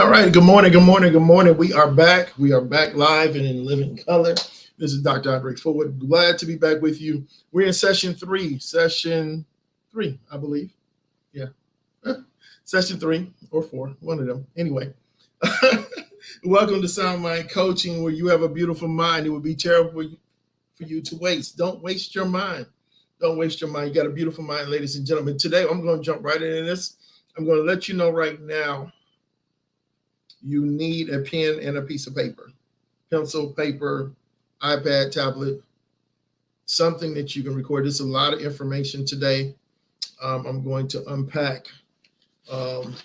All right. Good morning. Good morning. Good morning. We are back. We are back live and in living color. This is Dr. Andre Forward. Glad to be back with you. We're in session three, I believe. Yeah. Session 3 or 4, one of them. Anyway, welcome to Sound Mind Coaching, where you have a beautiful mind. It would be terrible for you to waste. Don't waste your mind. Don't waste your mind. You got a beautiful mind, ladies and gentlemen. Today, I'm going to jump right into this. I'm going to let you know right now, you need a pen and a piece of paper, pencil, paper, iPad, tablet, something that you can record. There's a lot of information today. I'm going to unpack. And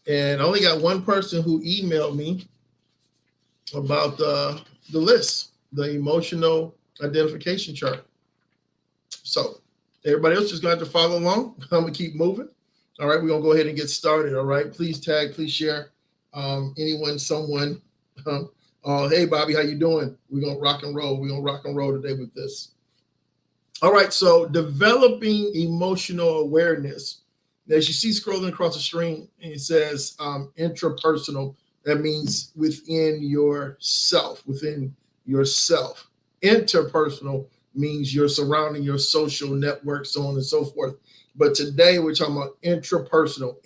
I only got one person who emailed me about the list, the emotional identification chart. So everybody else just going to have to follow along. I'm going to keep moving. All right, we're going to go ahead and get started. All right, please tag, please share. Anyone, someone. Hey, Bobby, how you doing? We're going to rock and roll. We're going to rock and roll today with this. All right, so developing emotional awareness. As you see scrolling across the screen, it says intrapersonal. That means within yourself, Interpersonal means your surrounding, your social network, so on and so forth. But today we're talking about intrapersonal,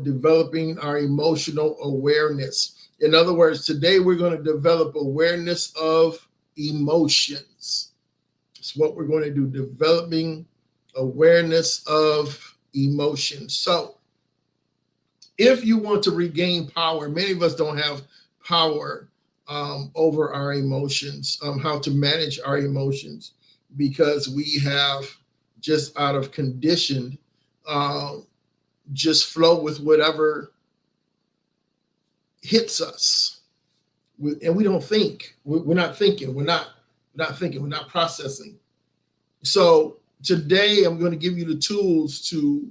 developing our emotional awareness. In other words, today we're going to develop awareness of emotions. That's what we're going to do, developing awareness of emotions. So if you want to regain power, many of us don't have power over our emotions, how to manage our emotions, because we have just out of conditioned, just flow with whatever hits us. And we don't think. We're not thinking. We're not thinking. We're not processing. So today I'm going to give you the tools to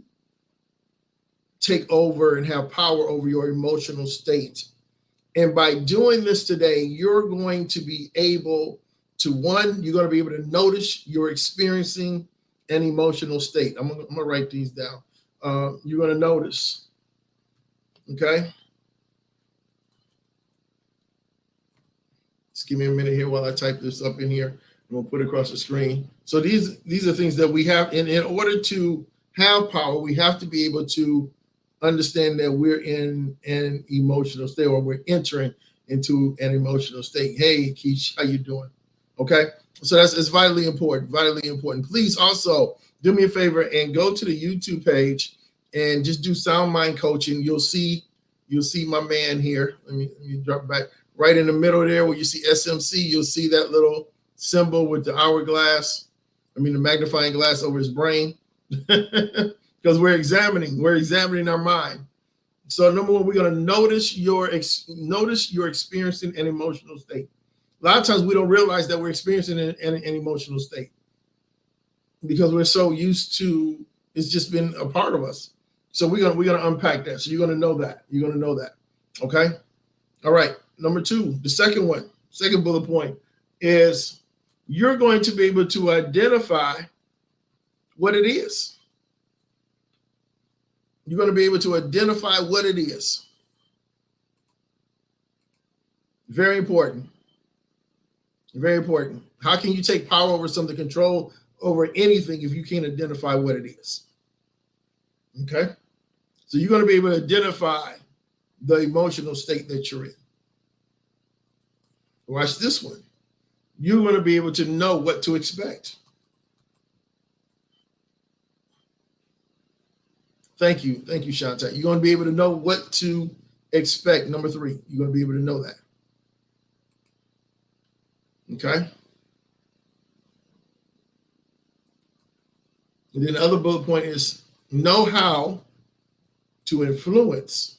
take over and have power over your emotional state. And by doing this today, you're going to be able to, you're going to be able to notice you're experiencing an emotional state. I'm going to write these down. You're going to notice, okay? Just give me a minute here while I type this up in here. I'm going to put it across the screen. So these are things that we have. In order to have power, we have to be able to understand that we're in an emotional state, or we're entering into an emotional state. Hey, Keish, how you doing? Okay, so it's vitally important, Please also do me a favor and go to the YouTube page and just do Sound Mind Coaching. You'll see my man here. Let me drop back right in the middle there where you see SMC. You'll see that little symbol with the hourglass. The magnifying glass over his brain. Because we're examining our mind. So number one, we're going to notice you're experiencing an emotional state. A lot of times we don't realize that we're experiencing an emotional state because we're so used to it's just been a part of us. So we're gonna unpack that. So you're gonna know that. Okay. All right. Number two, the second bullet point is you're going to be able to identify what it is. You're going to be able to identify what it is. Very important. Very important. How can you take power over something, control over anything, if you can't identify what it is? Okay? So you're going to be able to identify the emotional state that you're in. Watch this one. You're going to be able to know what to expect. Thank you, Shanta. You're going to be able to know what to expect. Number 3, you're going to be able to know that. Okay? And then the other bullet point is know how to influence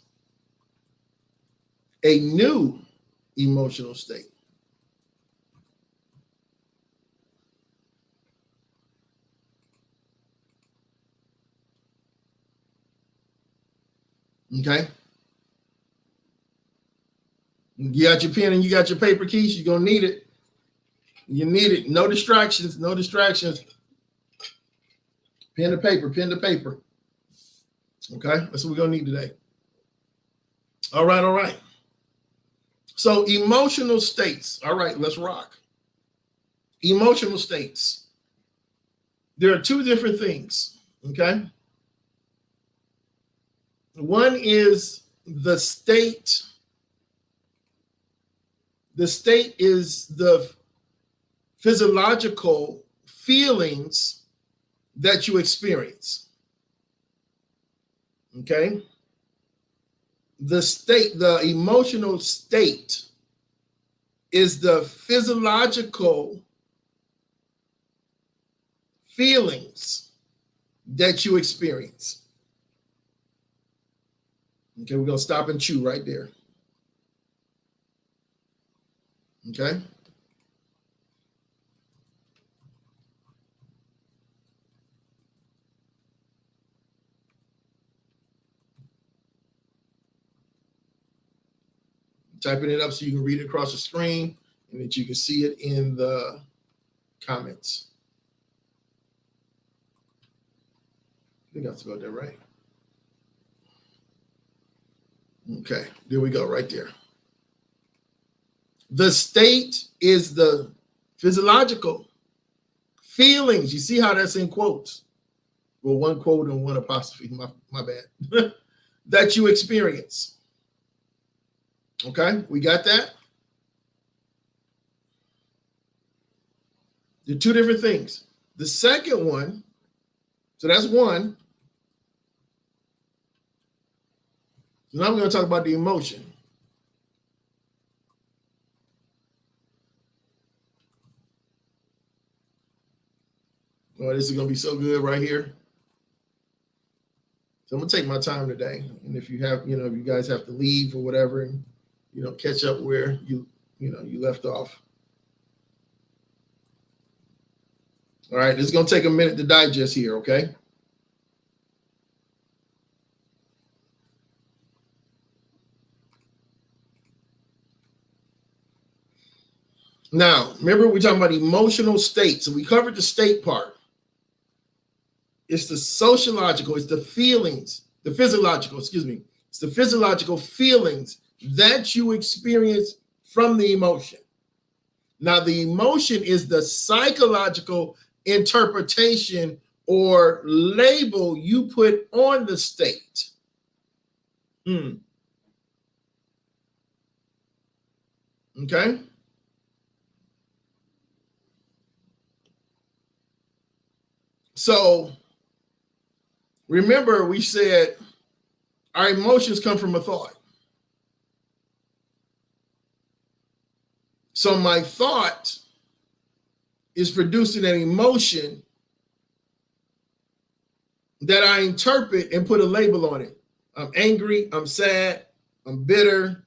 a new emotional state. Okay? You got your pen and you got your paper, Keys. You're going to need it. You need it. No distractions. Pen to paper. Okay? That's what we're going to need today. All right, all right. So emotional states. All right, let's rock. Emotional states. There are two different things, okay? One is the state. The state is the physiological feelings that you experience, okay? The state, the emotional state is the physiological feelings that you experience. Okay, we're going to stop and chew right there. Okay. Typing it up so you can read it across the screen and that you can see it in the comments. I think I spelled that right. Okay, there we go, right there. The state is the physiological feelings. You see how that's in quotes? Well, one quote and one apostrophe, my bad. That you experience. Okay, we got that? They're two different things. The second one, so that's one. So now we're going to talk about the emotion. Oh, this is going to be so good right here. So I'm going to take my time today. And if you have, if you guys have to leave or whatever, and, catch up where you left off. All right, this is going to take a minute to digest here, okay? Now, remember we're talking about emotional states. So we covered the state part. It's the sociological, it's the feelings, the physiological, excuse me. It's the physiological feelings that you experience from the emotion. Now, the emotion is the psychological interpretation or label you put on the state. Okay? So, remember we said our emotions come from a thought. So my thought is producing an emotion that I interpret and put a label on it. I'm angry, I'm sad, I'm bitter,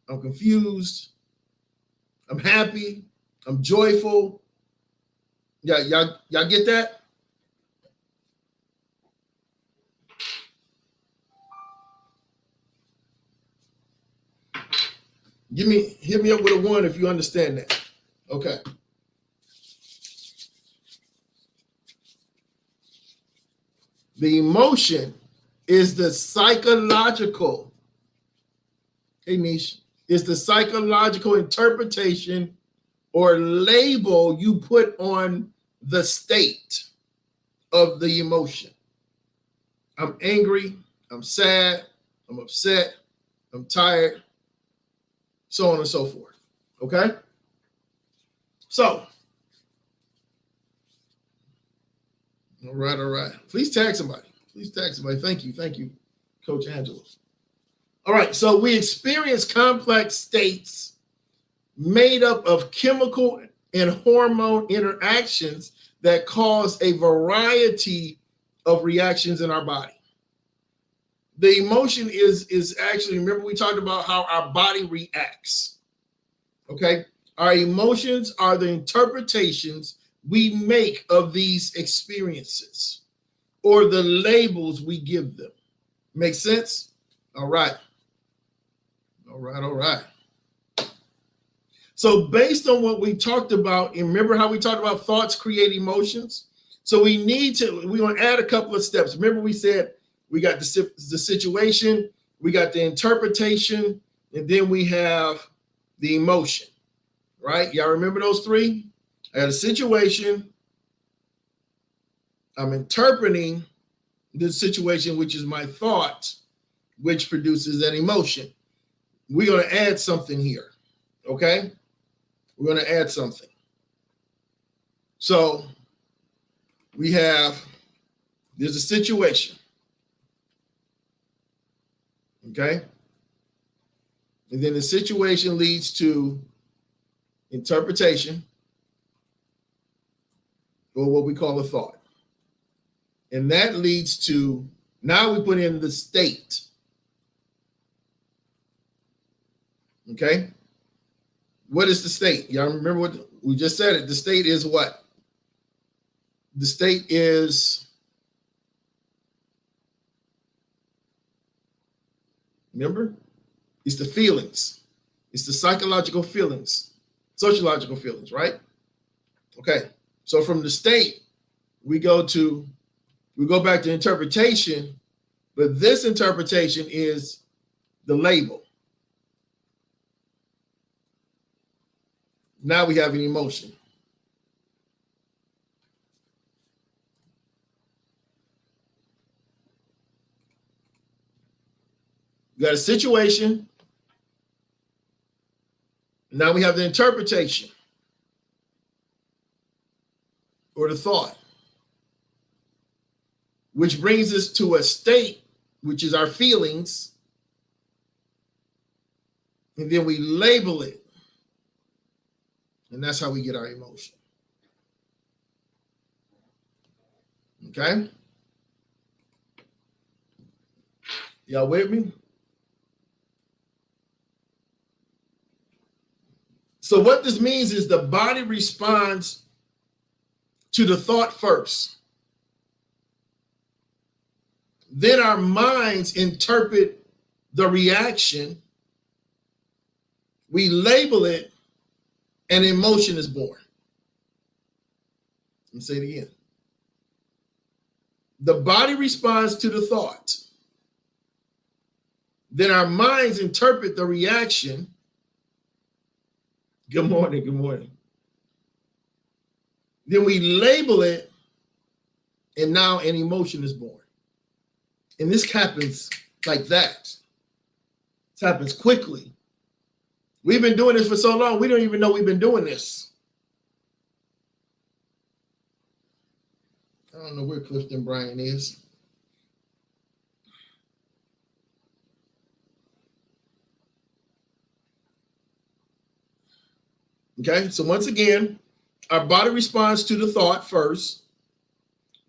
I'm confused, I'm happy, I'm joyful. Yeah, y'all get that? Hit me up with a 1 if you understand that. Okay. The emotion is the psychological, hey Nish, is the psychological interpretation or label you put on the state of the emotion. I'm angry, I'm sad, I'm upset, I'm tired, so on and so forth. Okay? So, all right. Please tag somebody. Thank you, Coach Angela. All right, so we experience complex states made up of chemical and hormone interactions that cause a variety of reactions in our body. The emotion is actually, remember we talked about how our body reacts, okay? Our emotions are the interpretations we make of these experiences or the labels we give them. Make sense? All right. So based on what we talked about, and remember how we talked about thoughts create emotions? So we're going to add a couple of steps. Remember we said we got the situation, we got the interpretation, and then we have the emotion, right? Y'all remember those three? I got a situation. I'm interpreting the situation, which is my thought, which produces an emotion. We're going to add something here, okay? We're going to add something. So there's a situation, okay? And then the situation leads to interpretation, or what we call a thought. And that leads to, now we put in the state. Okay? What is the state? Y'all remember what we just said it. The state is what? The state is, remember? It's the feelings. It's the psychological feelings, sociological feelings, right? Okay. So from the state, we go back to interpretation, but this interpretation is the label. Now we have an emotion. We got a situation. Now we have the interpretation or the thought, which brings us to a state, which is our feelings. And then we label it. And that's how we get our emotion. Okay? Y'all with me? So what this means is the body responds to the thought first. Then our minds interpret the reaction. We label it, and emotion is born. Let me say it again. The body responds to the thought. Then our minds interpret the reaction. Good morning, good morning. Then we label it, and now an emotion is born. And this happens like that. This happens quickly. We've been doing this for so long, we don't even know we've been doing this. I don't know where Clifton Bryan is. Okay, so once again, our body responds to the thought first.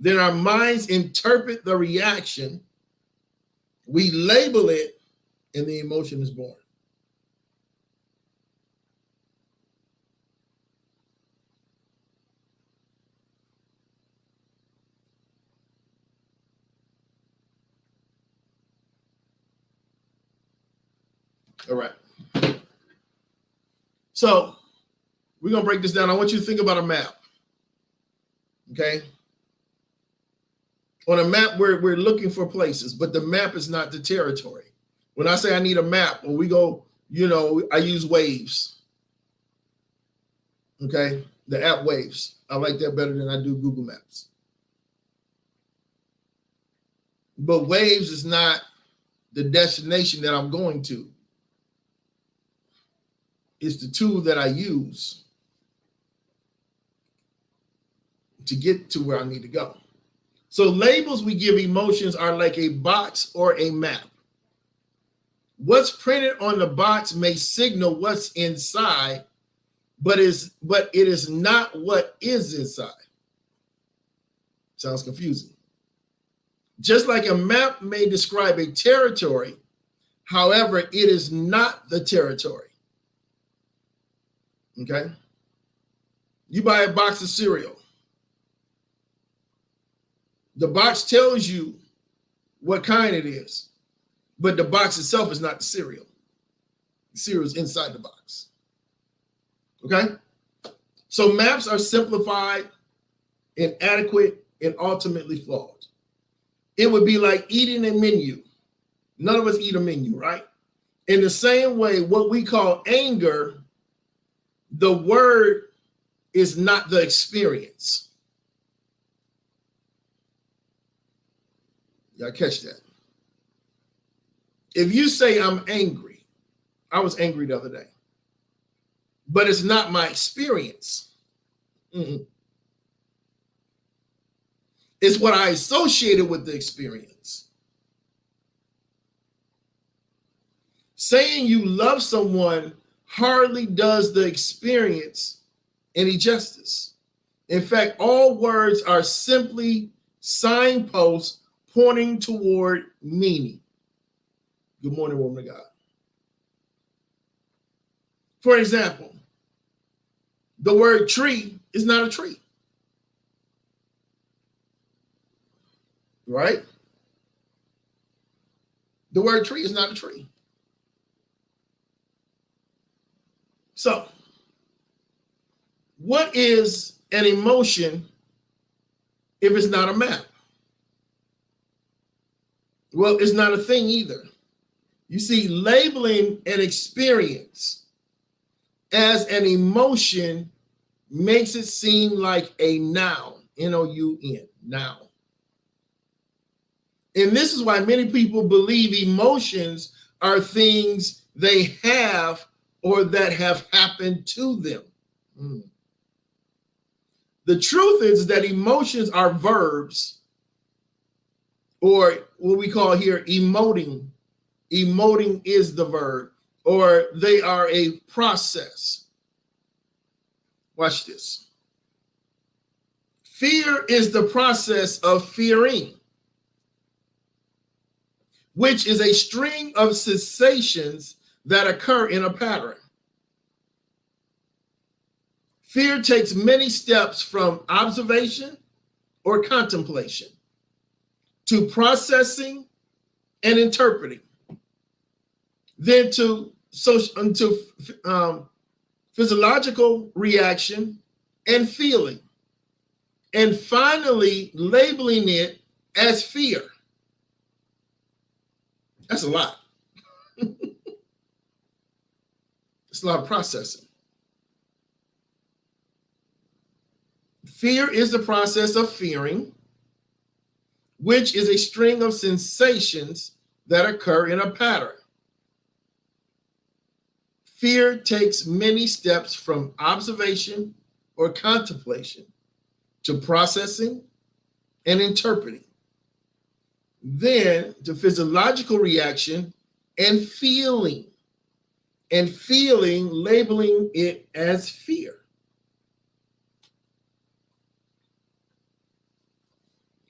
Then our minds interpret the reaction. We label it, and the emotion is born. All right. So we're going to break this down. I want you to think about a map. Okay. On a map, we're looking for places, but the map is not the territory. When I say I need a map, or we go, I use Waves. Okay. The app Waves. I like that better than I do Google Maps. But Waves is not the destination that I'm going to. It's the tool that I use to get to where I need to go. So labels we give emotions are like a box or a map. What's printed on the box may signal what's inside, but it is not what is inside. Sounds confusing. Just like a map may describe a territory, however, it is not the territory. Okay? You buy a box of cereal. The box tells you what kind it is, but the box itself is not the cereal. The cereal is inside the box. Okay? So maps are simplified, inadequate, and ultimately flawed. It would be like eating a menu. None of us eat a menu, right? In the same way, what we call anger, the word is not the experience. Y'all catch that? If you say I'm angry, I was angry the other day, but it's not my experience. Mm-mm. It's what I associated with the experience. Saying you love someone hardly does the experience any justice. In fact, all words are simply signposts pointing toward meaning. Good morning, woman of God. For example, the word tree is not a tree, right? The word tree is not a tree. So, what is an emotion if it's not a map? Well, it's not a thing either. You see, labeling an experience as an emotion makes it seem like a noun, N-O-U-N, noun. And this is why many people believe emotions are things they have or that have happened to them. Mm. The truth is that emotions are verbs, or what we call here emoting. Emoting is the verb, or they are a process. Watch this. Fear is the process of fearing, which is a string of sensations that occur in a pattern. Fear takes many steps from observation or contemplation to processing and interpreting, then to physiological reaction and feeling, and finally labeling it as fear. That's a lot. It's a lot of processing. Fear is the process of fearing, which is a string of sensations that occur in a pattern. Fear takes many steps from observation or contemplation to processing and interpreting, then to physiological reaction and feeling, labeling it as fear.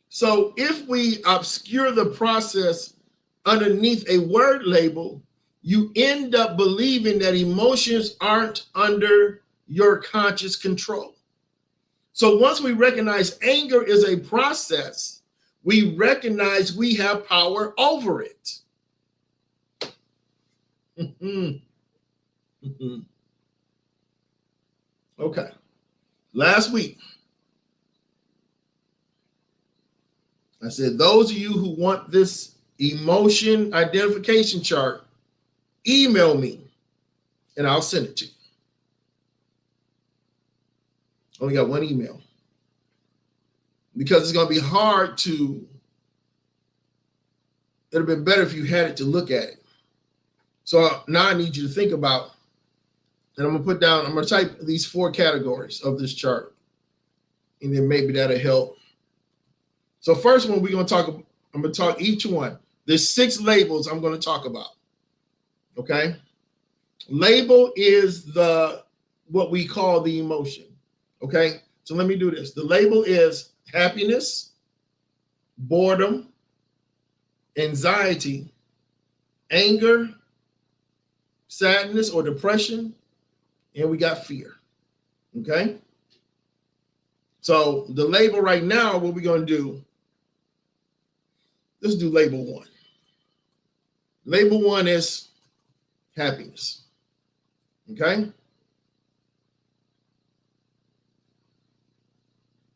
So if we obscure the process underneath a word label, you end up believing that emotions aren't under your conscious control. So once we recognize anger is a process, we recognize we have power over it. Okay. Last week, I said, those of you who want this emotion identification chart, email me and I'll send it to you. Only got one email because it's going to be hard to, it'd have been better if you had it to look at it. So now I need you to think about, and I'm going to type these 4 categories of this chart, and then maybe that'll help. So first one, I'm going to talk each one. There's 6 labels I'm going to talk about. Okay. Label is what we call the emotion. Okay. So let me do this. The label is happiness, boredom, anxiety, anger, sadness or depression, and we got fear. Okay. So the label right now, what we're going to do, let's do label 1. Label 1 is happiness. Okay.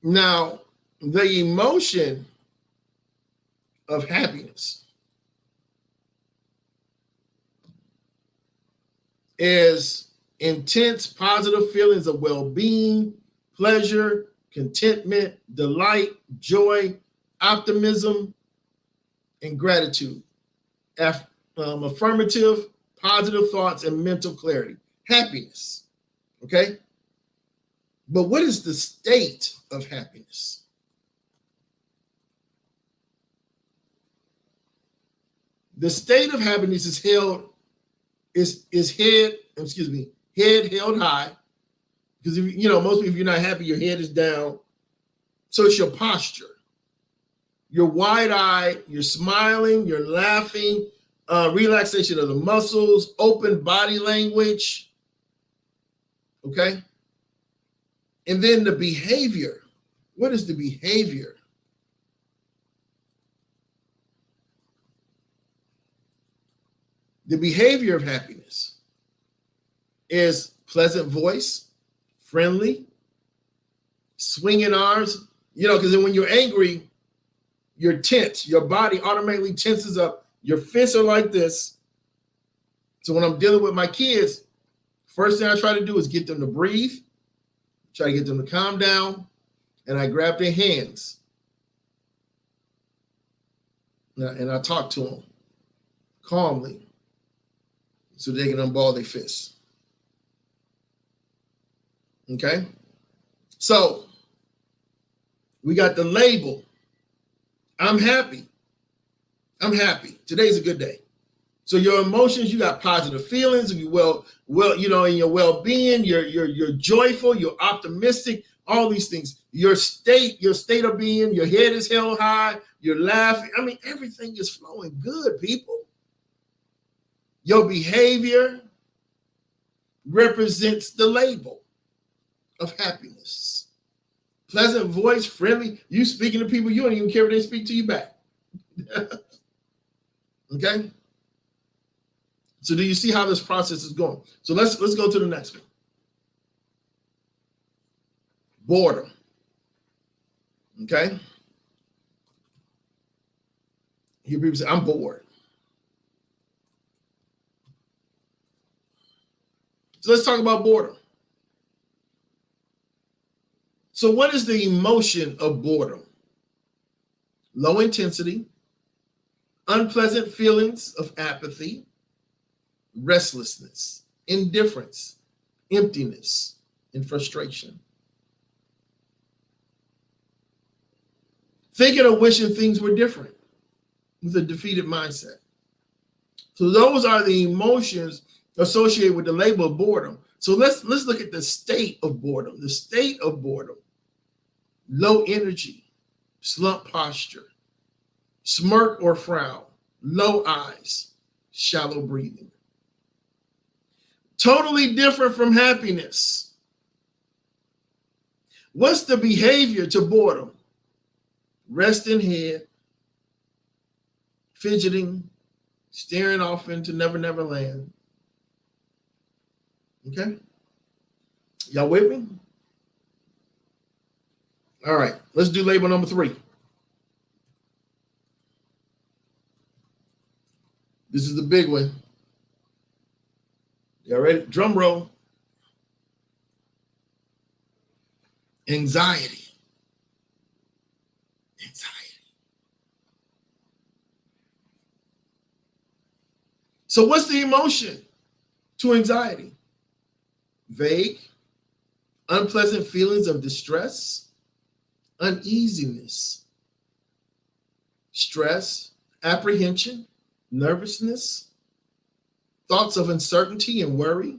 Now, the emotion of happiness is intense positive feelings of well-being, pleasure, contentment, delight, joy, optimism, and gratitude. Affirmative, positive thoughts, and mental clarity. Happiness. Okay? But what is the state of happiness? The state of happiness is head held high. Because if most people, if you're not happy, your head is down. So it's your posture. You're wide-eyed, you're smiling, you're laughing, relaxation of the muscles, open body language. Okay? And then the behavior. What is the behavior? The behavior of happiness is pleasant voice, friendly, swinging arms. Because then when you're angry, you're tense. Your body automatically tenses up. Your fists are like this. So when I'm dealing with my kids, first thing I try to do is get them to breathe, try to get them to calm down, and I grab their hands. And I talk to them calmly so they can unball their fists. Okay? So we got the label. I'm happy. I'm happy. Today's a good day. So your emotions, you got positive feelings, you in your well-being, you're joyful, you're optimistic, all these things. Your state of being, your head is held high, you're laughing. I mean, everything is flowing good, people. Your behavior represents the label of happiness. Pleasant voice, friendly. You speaking to people, you don't even care if they speak to you back. Okay? So do you see how this process is going? So let's go to the next one. Boredom. Okay? Hear people say, I'm bored. So let's talk about boredom. So what is the emotion of boredom? Low intensity, unpleasant feelings of apathy, restlessness, indifference, emptiness, and frustration. Thinking or wishing things were different with a defeated mindset. So those are the emotions associated with the label of boredom. So let's look at the state of boredom. The state of boredom: low energy, slump posture, smirk or frown, low eyes, shallow breathing. Totally different from happiness. What's the behavior to boredom? Resting head, fidgeting, staring off into Never Never Land. Okay? Y'all with me? All right, let's do label number 3. This is the big one. Y'all ready? Drum roll. Anxiety. So what's the emotion to anxiety? Vague, unpleasant feelings of distress, uneasiness, stress, apprehension, nervousness, thoughts of uncertainty and worry,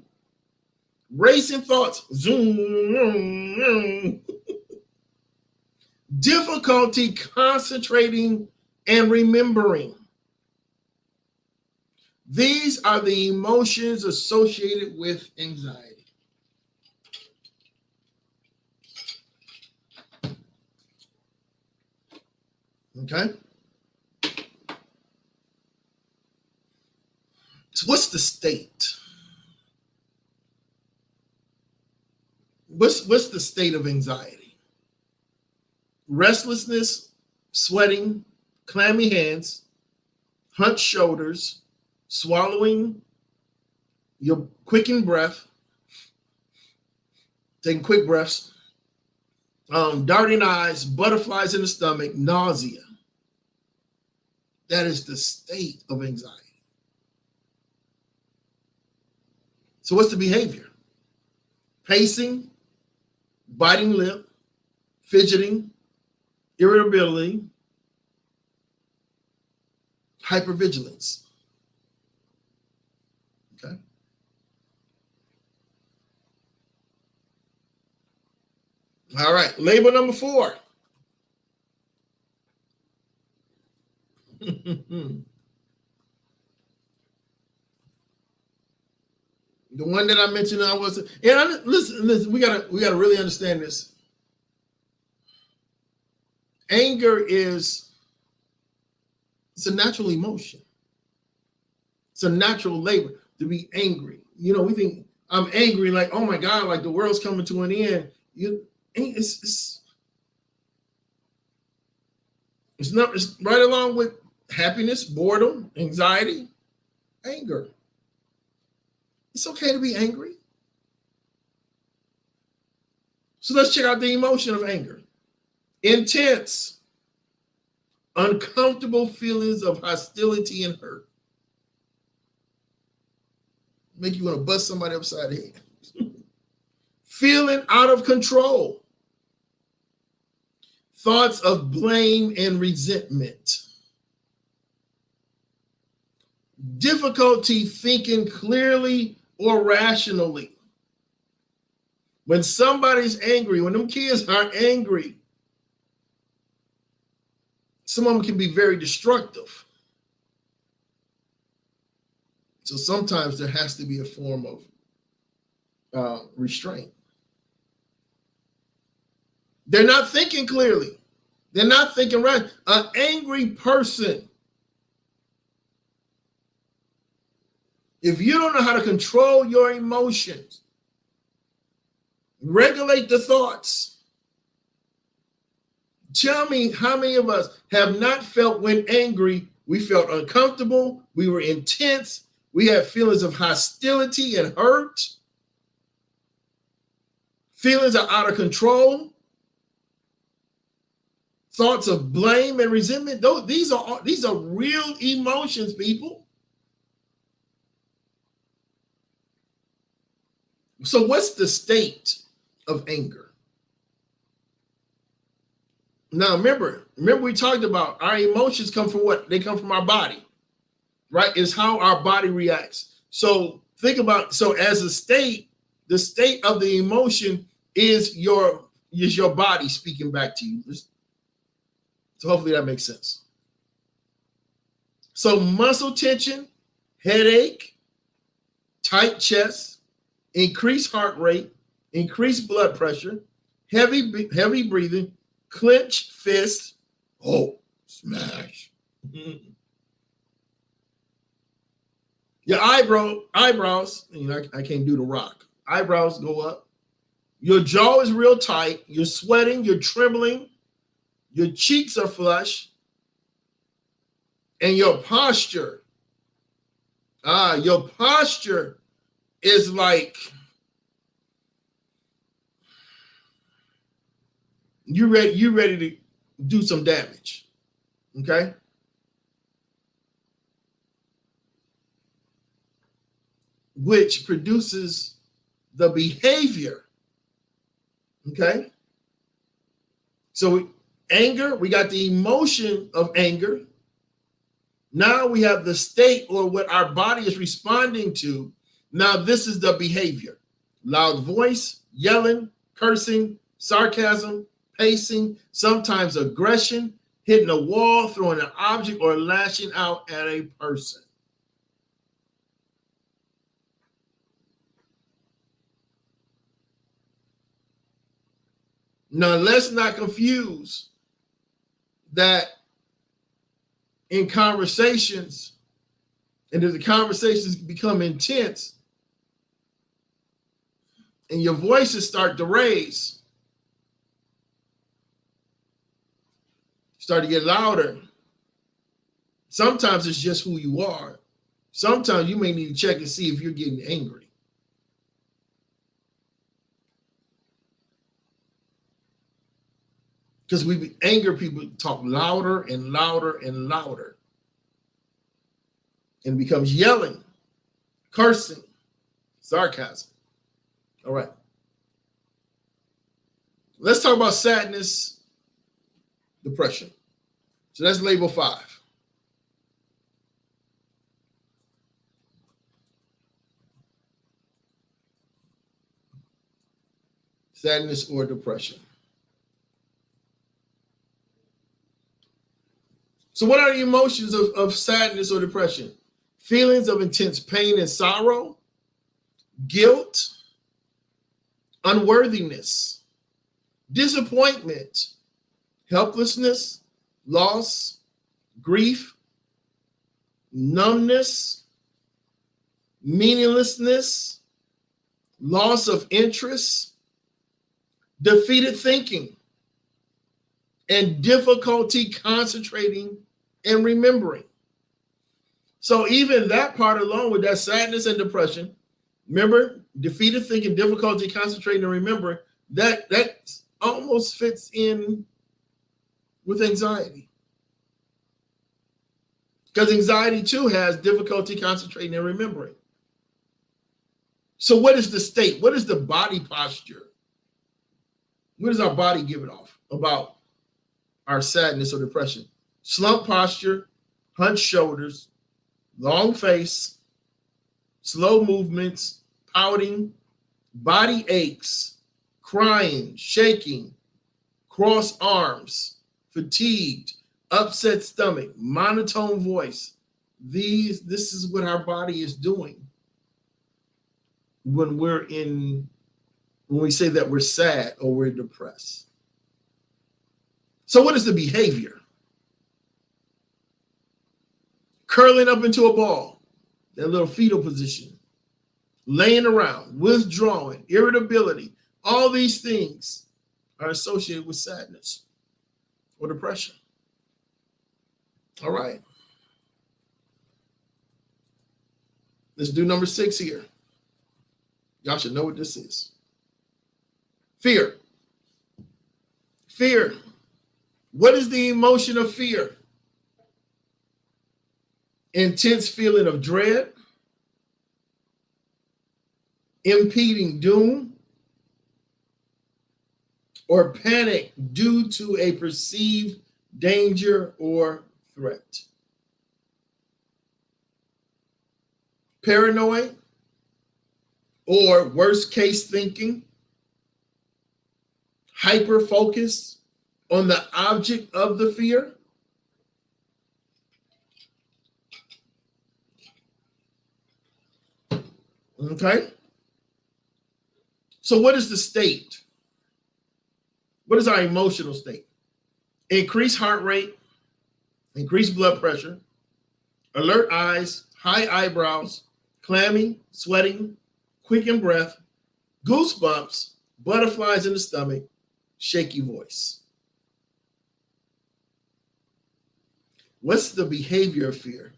racing thoughts, zoom, difficulty concentrating and remembering. These are the emotions associated with anxiety. Okay? So what's the state? What's the state of anxiety? Restlessness, sweating, clammy hands, hunched shoulders, swallowing, your quicken breath, taking quick breaths, darting eyes, butterflies in the stomach, nausea. That is the state of anxiety. So what's the behavior? Pacing, biting lip, fidgeting, irritability, hypervigilance. Okay. All right. Label number 4. The one that I mentioned, listen, we gotta really understand this. Anger it's a natural emotion. It's a natural labor to be angry. We think I'm angry, like, oh my God, like the world's coming to an end. It's right along with happiness, boredom, anxiety, anger. It's okay to be angry. So let's check out the emotion of anger. Intense, uncomfortable feelings of hostility and hurt. Make you want to bust somebody upside the head. Feeling out of control. Thoughts of blame and resentment. Difficulty thinking clearly or rationally. When somebody's angry, when them kids are angry, some of them can be very destructive. So sometimes there has to be a form of restraint. They're not thinking clearly. They're not thinking right. An angry person, if you don't know how to control your emotions, regulate the thoughts. Tell me how many of us have not felt when angry, we felt uncomfortable, we were intense, we had feelings of hostility and hurt. Feelings are out of control. Thoughts of blame and resentment. These are real emotions, people. So what's the state of anger? Now remember we talked about our emotions come from what? They come from our body, right? It's how our body reacts. So think about, as a state, the state of the emotion is your body speaking back to you. So hopefully that makes sense. So muscle tension, headache, tight chest, increased heart rate, increased blood pressure, heavy breathing, clenched fist, smash. Your eyebrows, I can't do the rock. Eyebrows go up. Your jaw is real tight. You're sweating, you're trembling. Your cheeks are flush. And your posture is like you're ready to do some damage. Okay? Which produces the behavior. Okay? So anger, we got the emotion of anger. Now we have the state, or what our body is responding to. Now this is the behavior. Loud voice, yelling, cursing, sarcasm, pacing, sometimes aggression, hitting a wall, throwing an object, or lashing out at a person. Now let's not confuse that in conversations, and if the conversations become intense and your voices start to raise, start to get louder, sometimes it's just who you are. Sometimes you may need to check and see if you're getting angry. Because anger people talk louder and louder and louder. And it becomes yelling, cursing, sarcasm. All right. Let's talk about sadness, depression. So that's label 5. Sadness or depression. So what are the emotions of sadness or depression? Feelings of intense pain and sorrow, guilt, unworthiness, disappointment, helplessness, loss, grief, numbness, meaninglessness, loss of interest, defeated thinking, and difficulty concentrating and remembering. So even that part alone with that sadness and depression, remember, defeated thinking, difficulty concentrating and remembering, that almost fits in with anxiety. Because anxiety too has difficulty concentrating and remembering. So what is the state? What is the body posture? What does our body give it off about our sadness or depression? Slump posture, hunched shoulders, long face, slow movements, pouting, body aches, crying, shaking, crossed arms, fatigued, upset stomach, monotone voice. This is what our body is doing when we say that we're sad or we're depressed. So what is the behavior? Curling up into a ball, that little fetal position, laying around, withdrawing, irritability, all these things are associated with sadness or depression. All right. Let's do number 6 here. Y'all should know what this is. Fear. Fear. What is the emotion of fear? Intense feeling of dread, impending doom, or panic due to a perceived danger or threat. Paranoid or worst case thinking, hyper focus on the object of the fear. Okay. So what is the state? What is our emotional state? Increased heart rate, increased blood pressure, alert eyes, high eyebrows, clammy, sweating, quickened breath, goosebumps, butterflies in the stomach, shaky voice. What's the behavior of fear?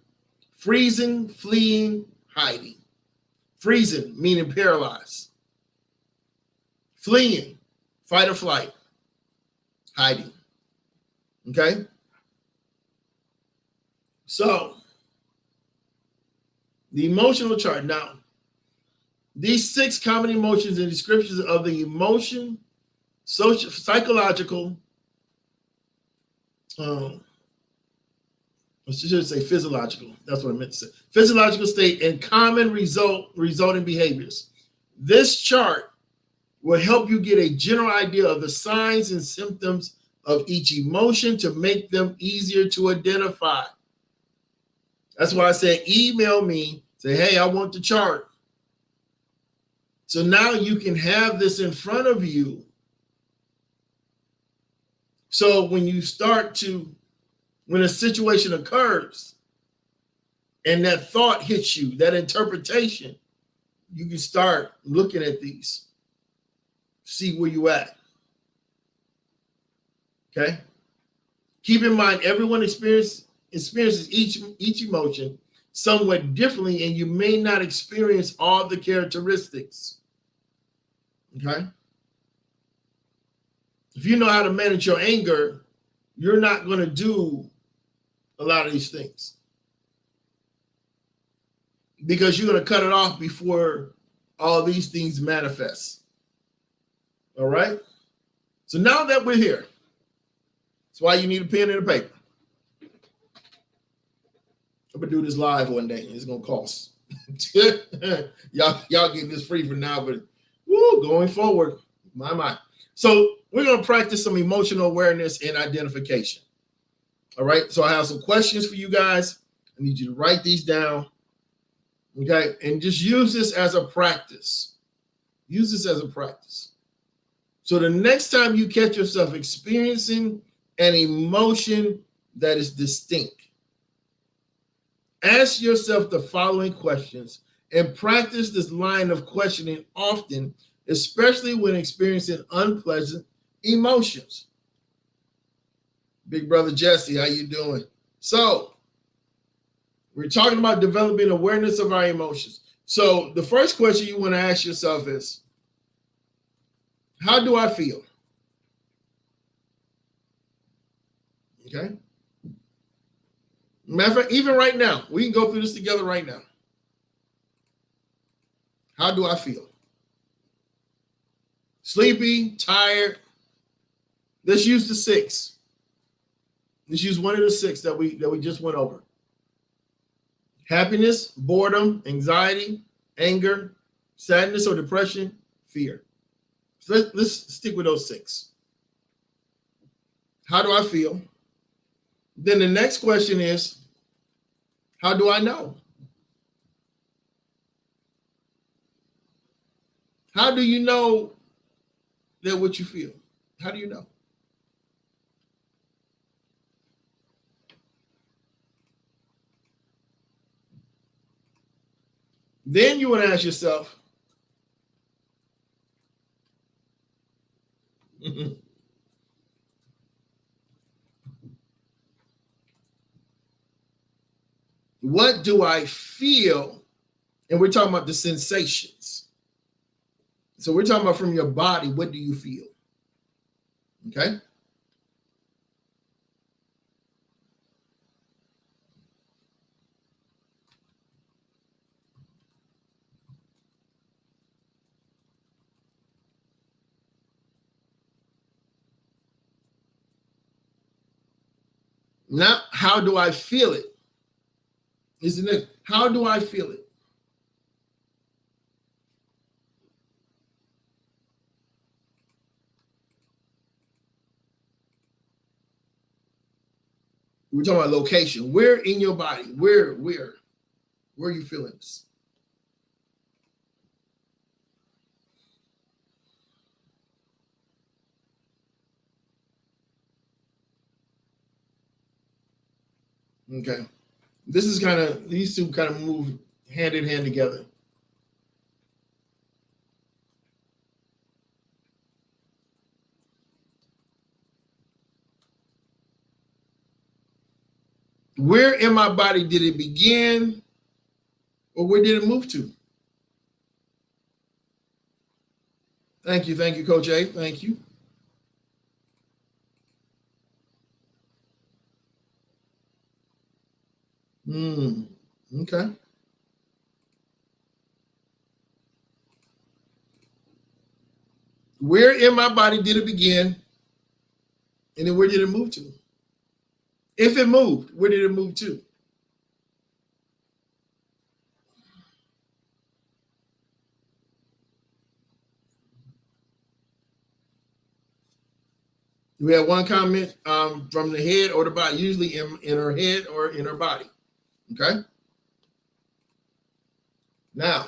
Freezing, fleeing, hiding. Freezing, meaning paralyzed. Fleeing, fight or flight. Hiding. Okay? So, the emotional chart. Now, these 6 common emotions and descriptions of the emotion, social, psychological, I should say physiological. That's what I meant to say. Physiological state and common resulting behaviors. This chart will help you get a general idea of the signs and symptoms of each emotion to make them easier to identify. That's why I said email me, say, hey, I want the chart. So now you can have this in front of you. So when a situation occurs and that thought hits you, that interpretation, you can start looking at these, see where you at. Okay? Keep in mind, everyone experiences each emotion. somewhat differently, and you may not experience all the characteristics. Okay? If you know how to manage your anger, you're not going to do a lot of these things because you're going to cut it off before all these things manifest. All right? So now that we're here, that's why you need a pen and a paper. I'm gonna do this live one day. It's gonna cost. y'all getting this free for now, but going forward, my. So we're gonna practice some emotional awareness and identification. All right. So I have some questions for you guys. I need you to write these down. Okay, and just use this as a practice. Use this as a practice. So the next time you catch yourself experiencing an emotion that is distinct, ask yourself the following questions and practice this line of questioning often, especially when experiencing unpleasant emotions. Big brother Jesse, how you doing? So we're talking about developing awareness of our emotions. So the first question you want to ask yourself is, how do I feel? Okay. Matter of fact, even right now, we can go through this together right now. How do I feel? Sleepy, tired. Let's use the 6. Let's use one of the 6 that we just went over. Happiness, boredom, anxiety, anger, sadness or depression, fear. So let's stick with those 6. How do I feel? Then the next question is, how do I know? How do you know that what you feel? How do you know? Then you want to ask yourself, what do I feel? And we're talking about the sensations. So we're talking about from your body, what do you feel? Okay. Now, how do I feel it? Isn't it? How do I feel it? We're talking about location. Where in your body? Where are you feeling this? Okay. These two kind of move hand in hand together. Where in my body did it begin, or where did it move to? Thank you, Coach A. Thank you. Okay. Where in my body did it begin, and then where did it move to? If it moved, where did it move to? We have one comment from the head or the body, usually in her head or in her body. Okay. Now,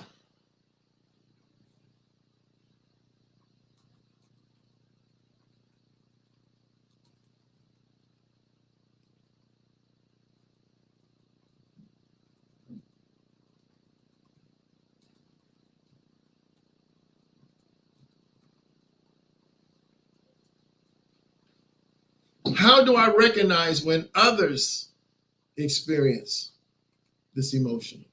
how do I recognize when others experience this emotion?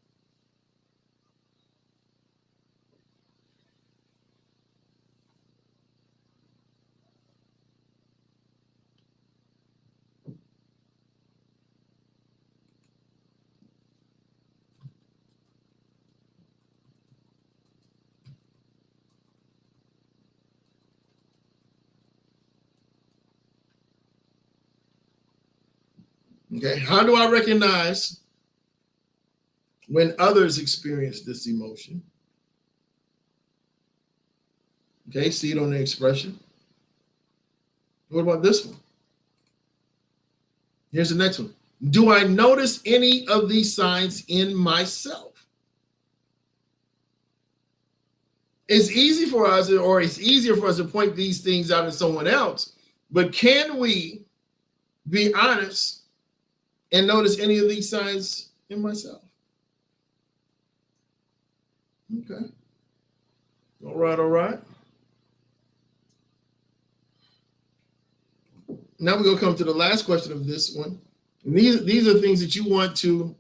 Okay, how do I recognize when others experience this emotion? Okay, see it on the expression. What about this one? Here's the next one. Do I notice any of these signs in myself? It's easy for us, or it's easier for us to point these things out in someone else, but can we be honest and notice any of these signs in myself? Okay. All right, all right. Now we're going to come to the last question of this one. And these are things that you want to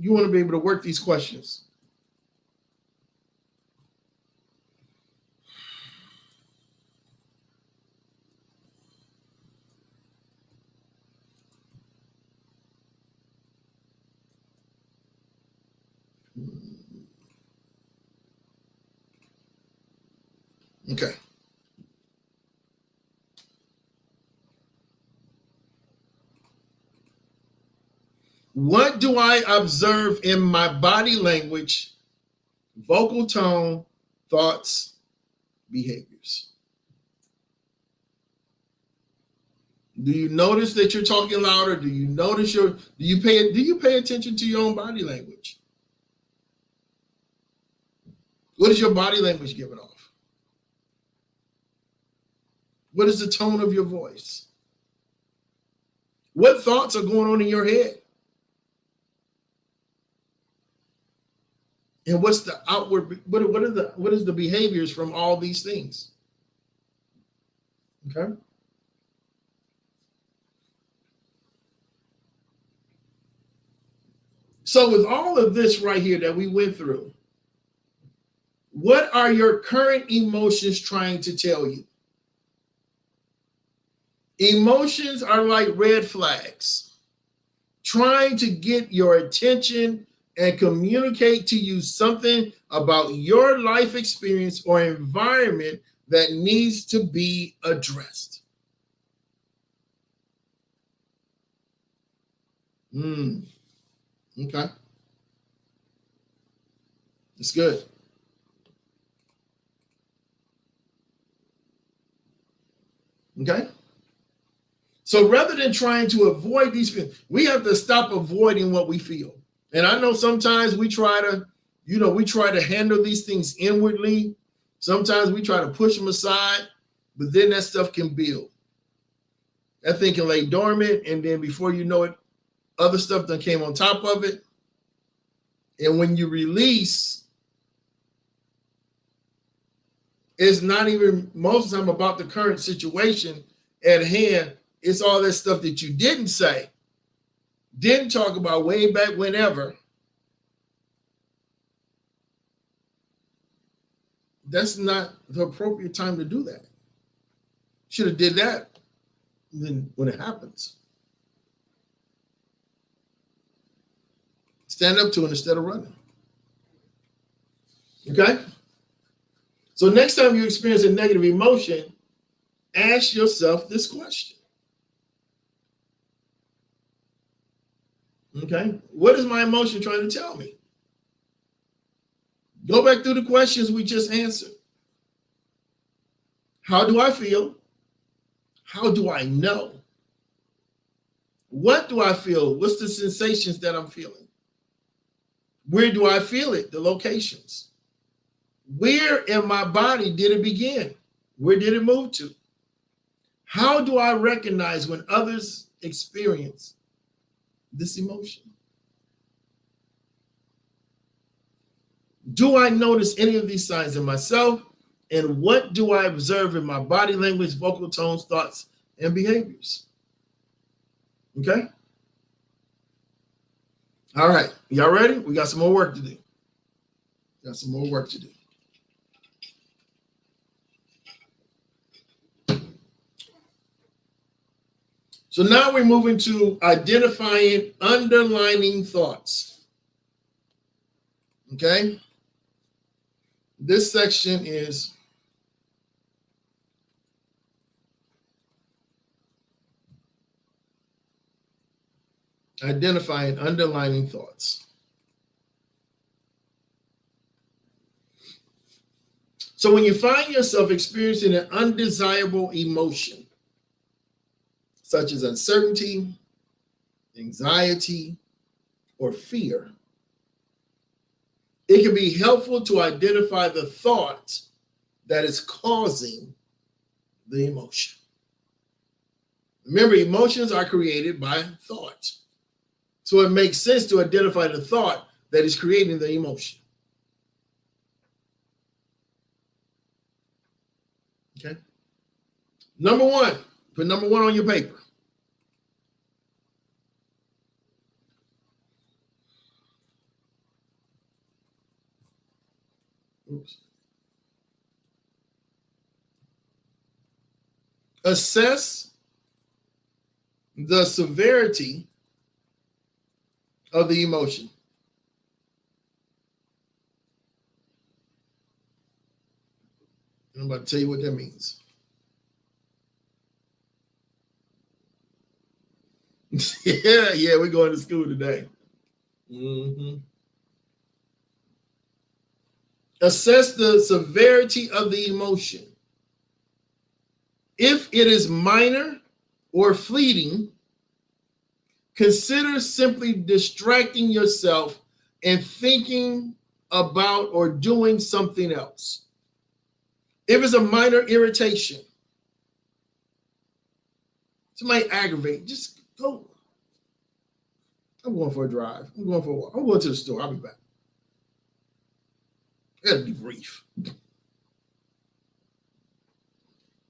be able to work these questions. Okay. What do I observe in my body language, vocal tone, thoughts, behaviors? Do you notice that you're talking louder? Do you notice do you pay attention to your own body language? What is your body language giving off? What is the tone of your voice? What thoughts are going on in your head? And what's the outward, what is the behaviors from all these things? Okay. So with all of this right here that we went through, what are your current emotions trying to tell you? Emotions are like red flags, trying to get your attention and communicate to you something about your life experience or environment that needs to be addressed. Okay. That's good. Okay. So rather than trying to avoid these feelings, we have to stop avoiding what we feel. And I know sometimes we try to handle these things inwardly. Sometimes we try to push them aside, but then that stuff can build. That thing can lay dormant, and then before you know it, other stuff that came on top of it. And when you release, it's not even most of the time about the current situation at hand. It's all that stuff that you didn't say, didn't talk about way back whenever. That's not the appropriate time to do that. Should have did that then when it happens. Stand up to it instead of running. Okay? So next time you experience a negative emotion, ask yourself this question. Okay? What is my emotion trying to tell me? Go back through the questions we just answered. How do I feel? How do I know? What do I feel? What's the sensations that I'm feeling? Where do I feel it? The locations. Where in my body did it begin? Where did it move to? How do I recognize when others experience this emotion? Do I notice any of these signs in myself? And what do I observe in my body language, vocal tones, thoughts, and behaviors? Okay? All right, y'all ready? We got some more work to do. Got some more work to do. So now we're moving to identifying underlining thoughts. Okay? This section is identifying underlining thoughts. So when you find yourself experiencing an undesirable emotion, such as uncertainty, anxiety, or fear, it can be helpful to identify the thought that is causing the emotion. Remember, emotions are created by thought. So it makes sense to identify the thought that is creating the emotion. Okay. Number one, put number one on your paper. Oops. Assess the severity of the emotion. I'm about to tell you what that means. yeah, we're going to school today. Assess the severity of the emotion. If it is minor or fleeting, consider simply distracting yourself and thinking about or doing something else. If it's a minor irritation, somebody aggravate, just go. I'm going for a drive. I'm going for a walk. I'm going to the store. I'll be back. I gotta be brief.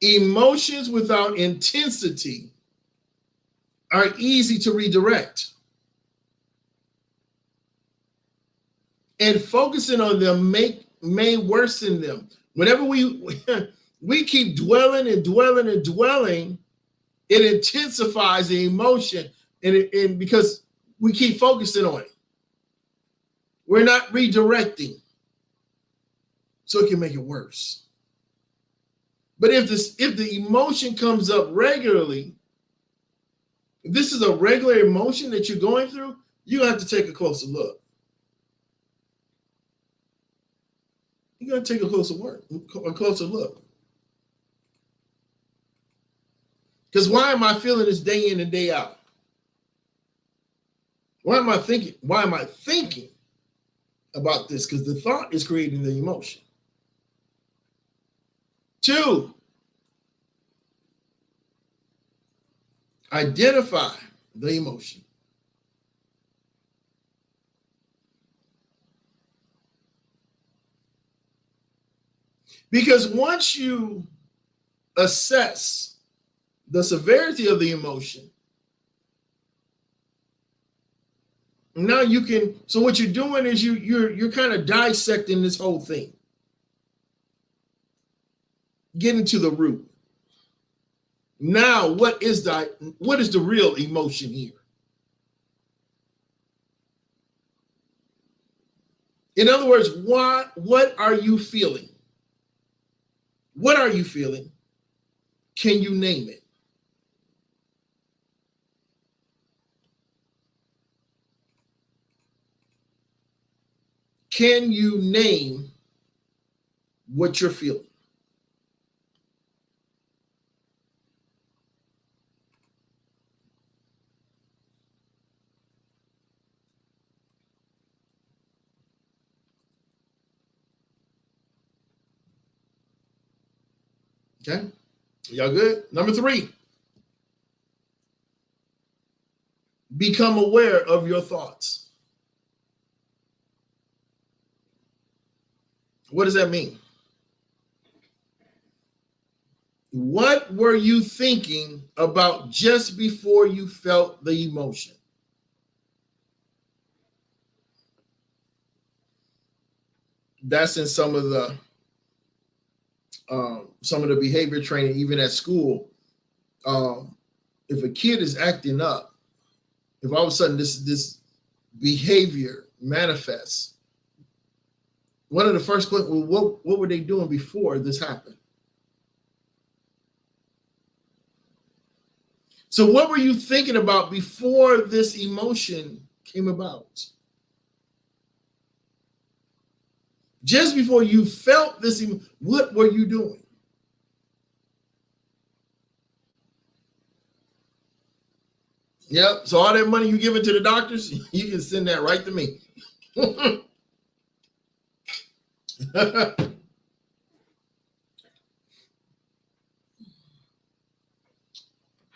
Emotions without intensity are easy to redirect. And focusing on them may worsen them. Whenever we keep dwelling and dwelling and dwelling, it intensifies the emotion, and because we keep focusing on it, we're not redirecting, so it can make it worse. But if the emotion comes up regularly, if this is a regular emotion that you're going through, you have to take a closer look. You got to take a closer look. Because why am I feeling this day in and day out? Why am I thinking about this? Because the thought is creating the emotion. 2, identify the emotion. Because once you assess the severity of the emotion, now you can, so what you're doing is you're kind of dissecting this whole thing, getting to the root. Now, what is the real emotion here? In other words, what are you feeling? What are you feeling? Can you name it? Can you name what you're feeling? Okay, y'all good? Number 3, become aware of your thoughts. What does that mean? What were you thinking about just before you felt the emotion? that's in some of the behavior training, even at school. If a kid is acting up, if all of a sudden this behavior manifests, one of the first questions, well, what were they doing before this happened? So what were you thinking about before this emotion came about? Just before you felt this, what were you doing? Yep. So all that money you giving to the doctors, you can send that right to me.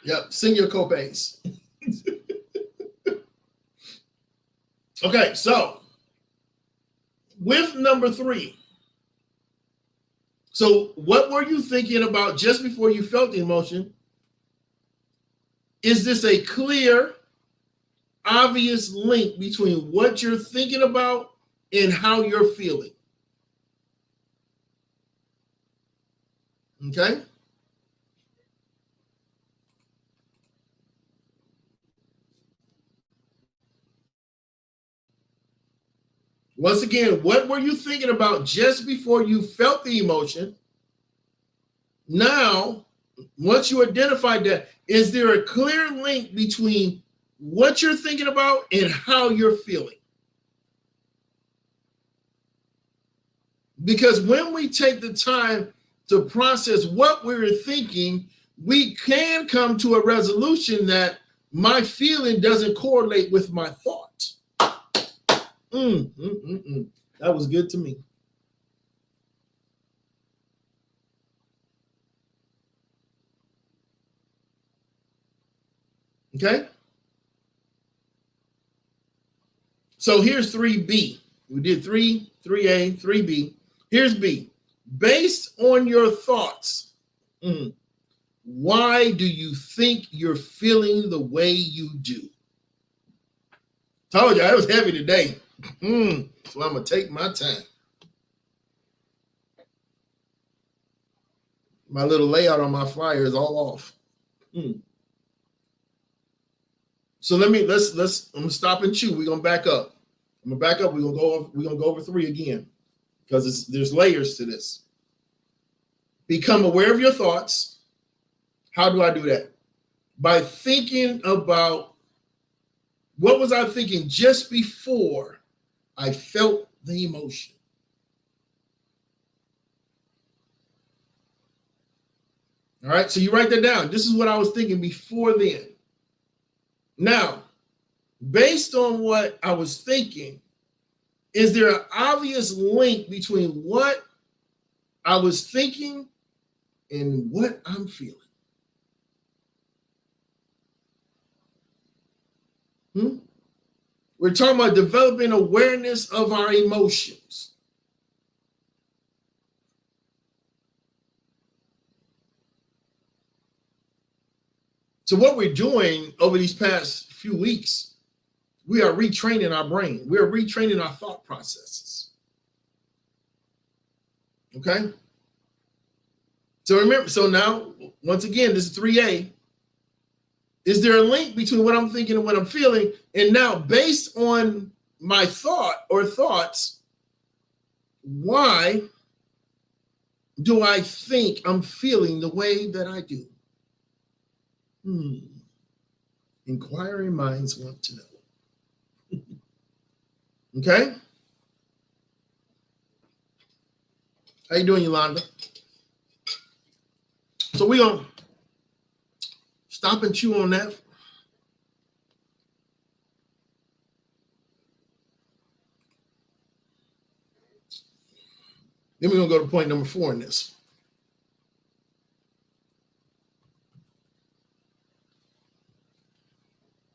Yep. Send your copays. Okay. So with number 3. So what were you thinking about just before you felt the emotion? Is this a clear, obvious link between what you're thinking about and how you're feeling? Okay. Once again, what were you thinking about just before you felt the emotion? Now, once you identified that, is there a clear link between what you're thinking about and how you're feeling? Because when we take the time to process what we're thinking, we can come to a resolution that my feeling doesn't correlate with my thought. That was good to me. Okay. So here's 3B. We did 3A, 3B. Here's B. Based on your thoughts, why do you think you're feeling the way you do? Told you I was heavy today. So I'm going to take my time. My little layout on my flyer is all off. So I'm gonna stop and chew. We're gonna back up. I'm gonna back up. We're gonna go over 3 again because there's layers to this. Become aware of your thoughts. How do I do that? By thinking about what was I thinking just before I felt the emotion. All right, so you write that down. This is what I was thinking before then. Now, based on what I was thinking, is there an obvious link between what I was thinking and what I'm feeling? We're talking about developing awareness of our emotions. So what we're doing over these past few weeks, we are retraining our brain. We're retraining our thought processes. Okay? So remember, so now, once again, this is 3A. Is there a link between what I'm thinking and what I'm feeling? And now, based on my thought or thoughts, why do I think I'm feeling the way that I do? Inquiring minds want to know. Okay? How you doing, Yolanda? So we're going to stop and chew on that. Then we're going to go to point number 4 in this.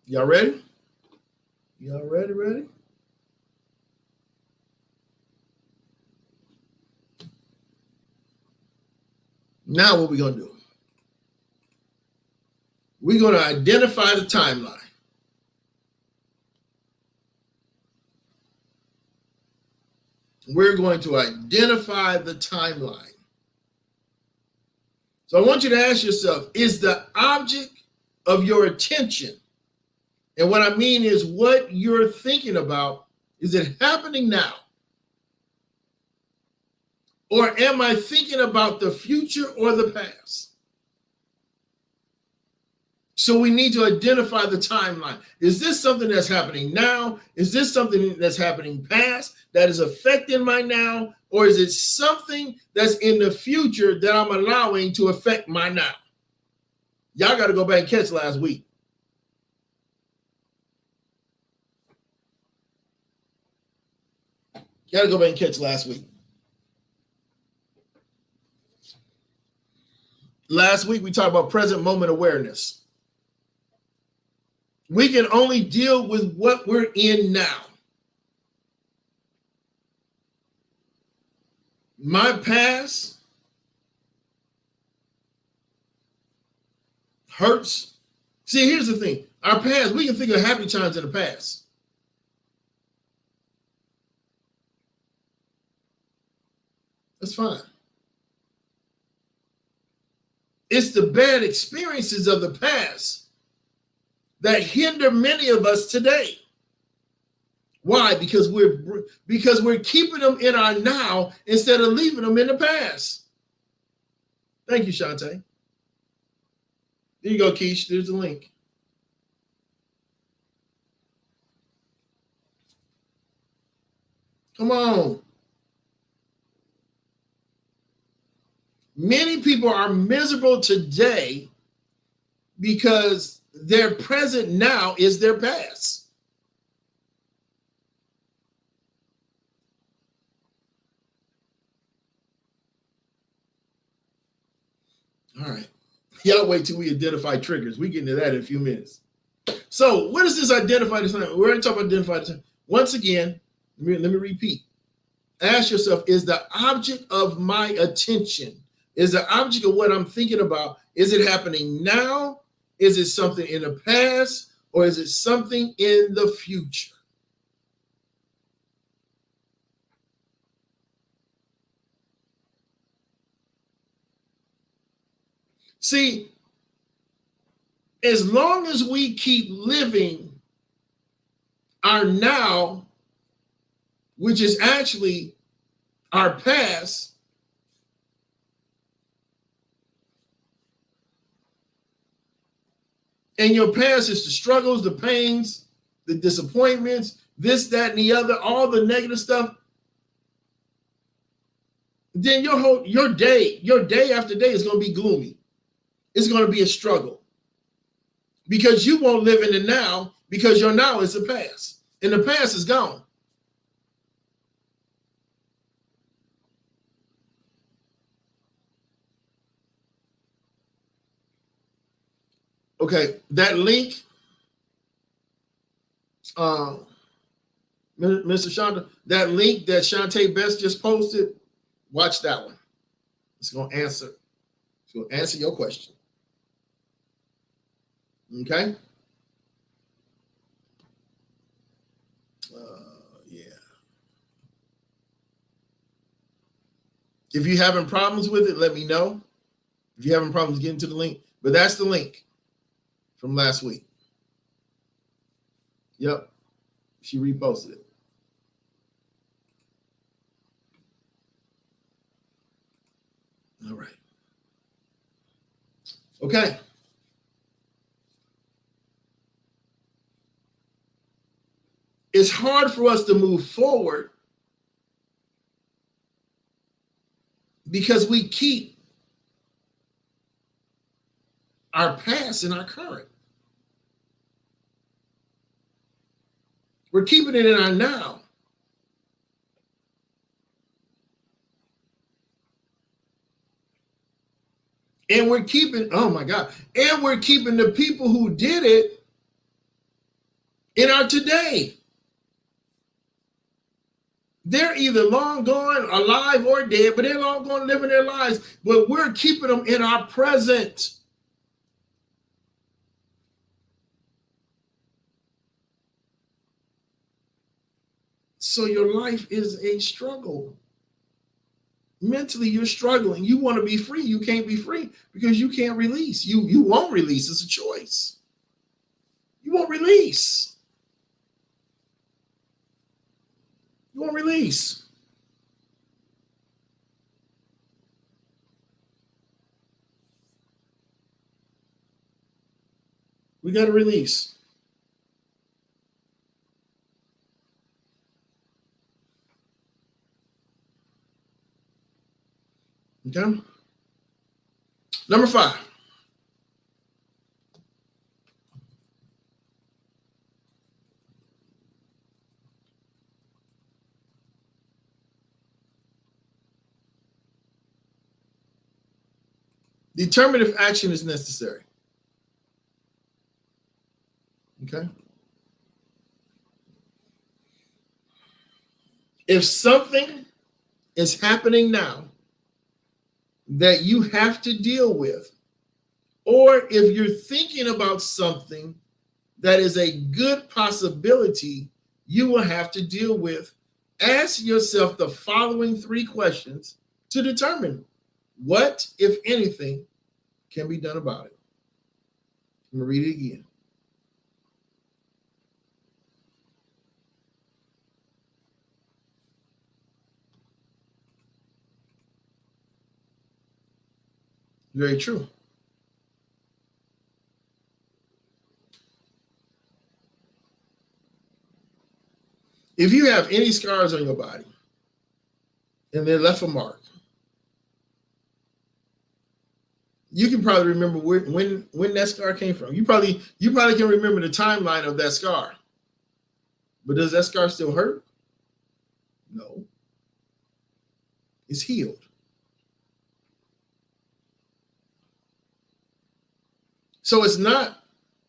Y'all ready? Y'all ready? Now what we're going to do? We're going to identify the timeline. we're going to identify the timeline. So I want you to ask yourself, is the object of your attention, and what I mean is what you're thinking about, is it happening now? Or am I thinking about the future or the past? So we need to identify the timeline. Is this something that's happening now? Is this something that's happening past that is affecting my now? Or is it something that's in the future that I'm allowing to affect my now? Y'all got to go back and catch last week. Got to go back and catch last week. Last week, we talked about present moment awareness. We can only deal with what we're in now. My past hurts. See, here's the thing. Our past, we can think of happy times in the past. That's fine. It's the bad experiences of the past that hinder many of us today. Why? Because we're keeping them in our now instead of leaving them in the past. Thank you, Shantae. There you go, Keish. There's the link. Come on. Many people are miserable today because their present now is their past. All right. Y'all wait till we identify triggers. We get into that in a few minutes. So what is this identify the time? We're going to talk about identify the time. Once again, let me repeat. Ask yourself, is the object of my attention, is the object of what I'm thinking about, is it happening now? Is it something in the past? Or is it something in the future? See, as long as we keep living our now, which is actually our past, and your past is the struggles, the pains, the disappointments, this, that, and the other, all the negative stuff, then your day after day is going to be gloomy. It's going to be a struggle because you won't live in the now, because your now is the past, and the past is gone. Okay, that link, Mr. Shonda, that link that Shantae Best just posted, watch that one. It's going to answer your question. Okay? Yeah. If you're having problems with it, let me know. If you're having problems getting to the link, but that's the link from last week. Yep. She reposted it. All right. Okay. It's hard for us to move forward because we keep our past in our current. We're keeping it in our now. And we're keeping, oh my God, and we're keeping the people who did it in our today. They're either long gone, alive, or dead, but they're long gone living their lives. But we're keeping them in our present. So your life is a struggle. Mentally, you're struggling. You want to be free. You can't be free because you can't release. You won't release. It's a choice. You won't release. You won't release. We got to release. Okay. Number 5. Determine if action is necessary. Okay. If something is happening now that you have to deal with, or if you're thinking about something that is a good possibility you will have to deal with, ask yourself the following 3 questions to determine what, if anything, can be done about it. I'm going to read it again. Very true. If you have any scars on your body and they left a mark, you can probably remember when that scar came from. You probably can remember the timeline of that scar. But does that scar still hurt? No. It's healed. So it's not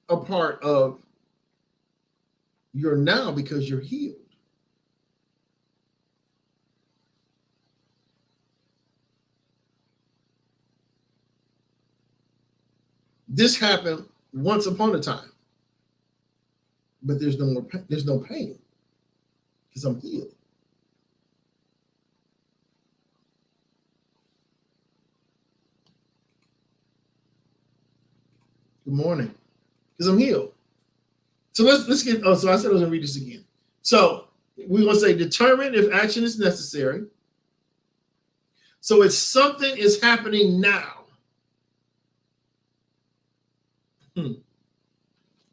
a part of your now because you're healed. This happened once upon a time, but there's no pain because I'm healed. Good morning, because I'm healed. So let's get. Oh, so I said I was gonna read this again. So we're gonna say determine if action is necessary. So it's something is happening now.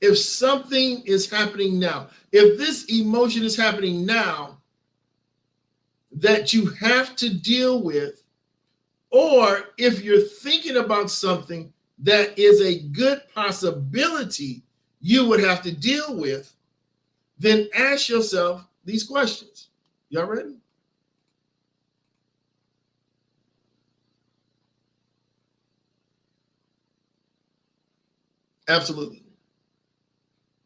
If something is happening now, if this emotion is happening now that you have to deal with, or if you're thinking about something that is a good possibility you would have to deal with, then ask yourself these questions. Y'all ready? Absolutely.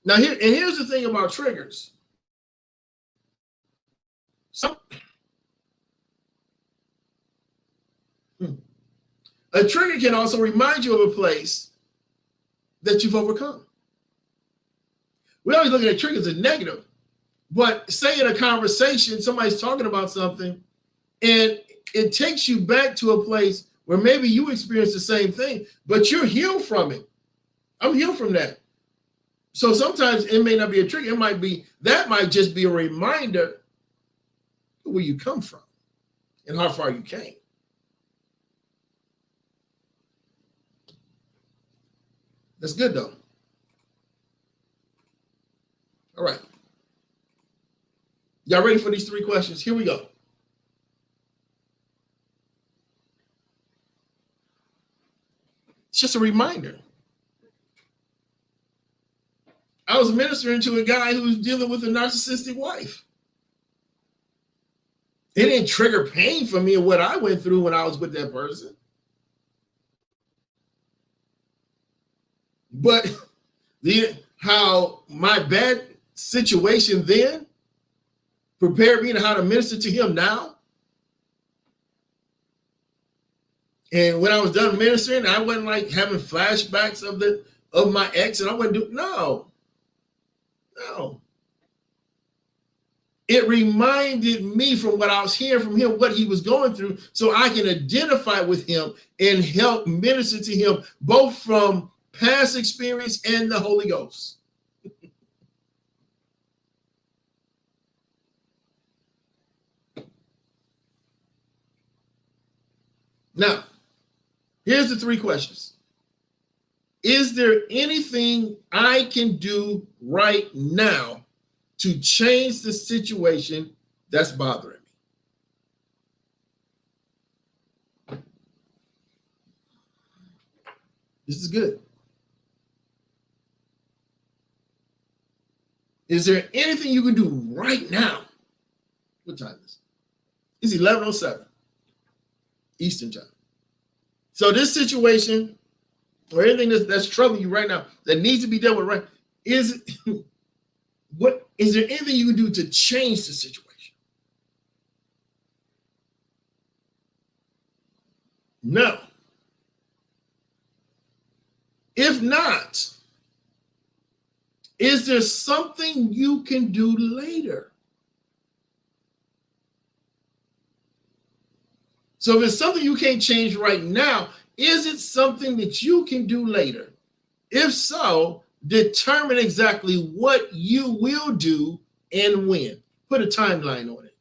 Now here's the thing about triggers. A trigger can also remind you of a place that you've overcome. We always look at triggers as negative, but say in a conversation, somebody's talking about something and it takes you back to a place where maybe you experienced the same thing, but you're healed from it. I'm healed from that. So sometimes it may not be a trigger. That might just be a reminder of where you come from and how far you came. That's good though. All right. Y'all ready for these 3 questions? Here we go. It's just a reminder. I was ministering to a guy who was dealing with a narcissistic wife. It didn't trigger pain for me of what I went through when I was with that person. But how my bad situation then prepared me to how to minister to him now. And when I was done ministering, I wasn't like having flashbacks of my ex, and I wasn't doing no. It reminded me from what I was hearing from him, what he was going through, so I can identify with him and help minister to him, both from past experience and the Holy Ghost. Now, here's the 3 questions. Is there anything I can do right now to change the situation that's bothering me? This is good. Is there anything you can do right now? What time is it? It's 11:07 Eastern time. So this situation or anything that's troubling you right now that needs to be dealt with right, is there anything you can do to change the situation? No. If not, is there something you can do later? So if it's something you can't change right now, is it something that you can do later? If so, determine exactly what you will do and when. Put a timeline on it.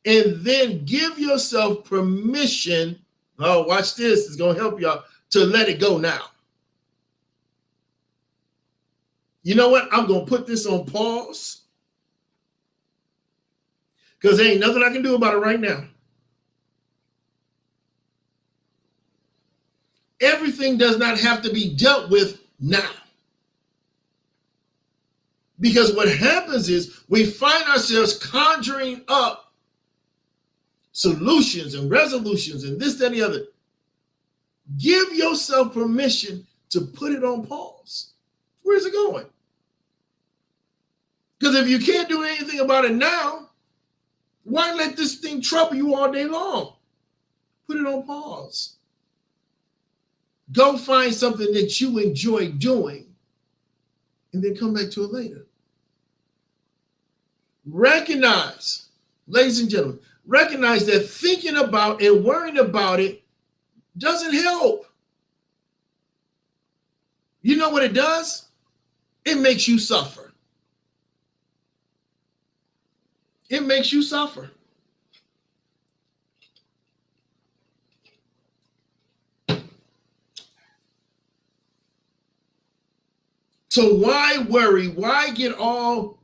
And then give yourself permission. Oh, watch this. It's going to help y'all to let it go now. You know what? I'm going to put this on pause because there ain't nothing I can do about it right now. Everything does not have to be dealt with now. Because what happens is we find ourselves conjuring up solutions and resolutions and this, that, and the other. Give yourself permission to put it on pause. Where's it going? Because if you can't do anything about it now, why let this thing trouble you all day long? Put it on pause. Go find something that you enjoy doing and then come back to it later. Recognize, ladies and gentlemen, recognize that thinking about and worrying about it doesn't help. You know what it does? It makes you suffer. It makes you suffer. So why worry? Why get all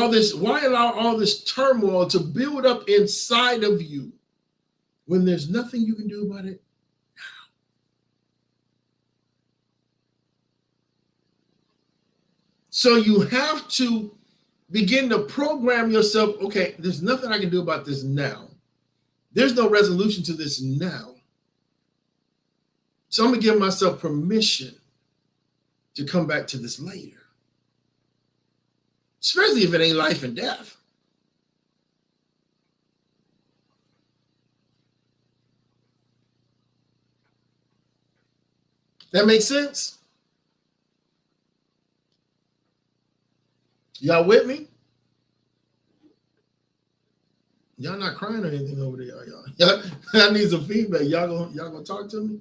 this? Why allow all this turmoil to build up inside of you when there's nothing you can do about it now? So you have to begin to program yourself. Okay, there's nothing I can do about this now. There's no resolution to this now. So I'm going to give myself permission to come back to this later. Especially if it ain't life and death. That makes sense? Y'all with me? Y'all not crying or anything over there, y'all. I need some feedback. Y'all gonna talk to me?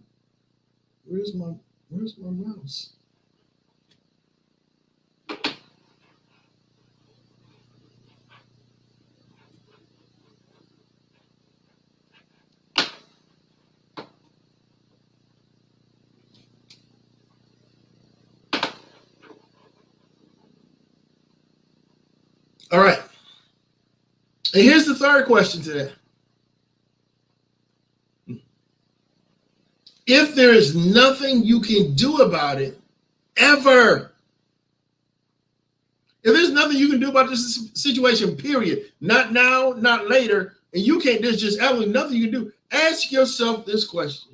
Where's my mouse? All right. And here's the third question today. If there is nothing you can do about it, ever, if there's nothing you can do about this situation, period, not now, not later, and you can't, there's just absolutely nothing you can do, ask yourself this question.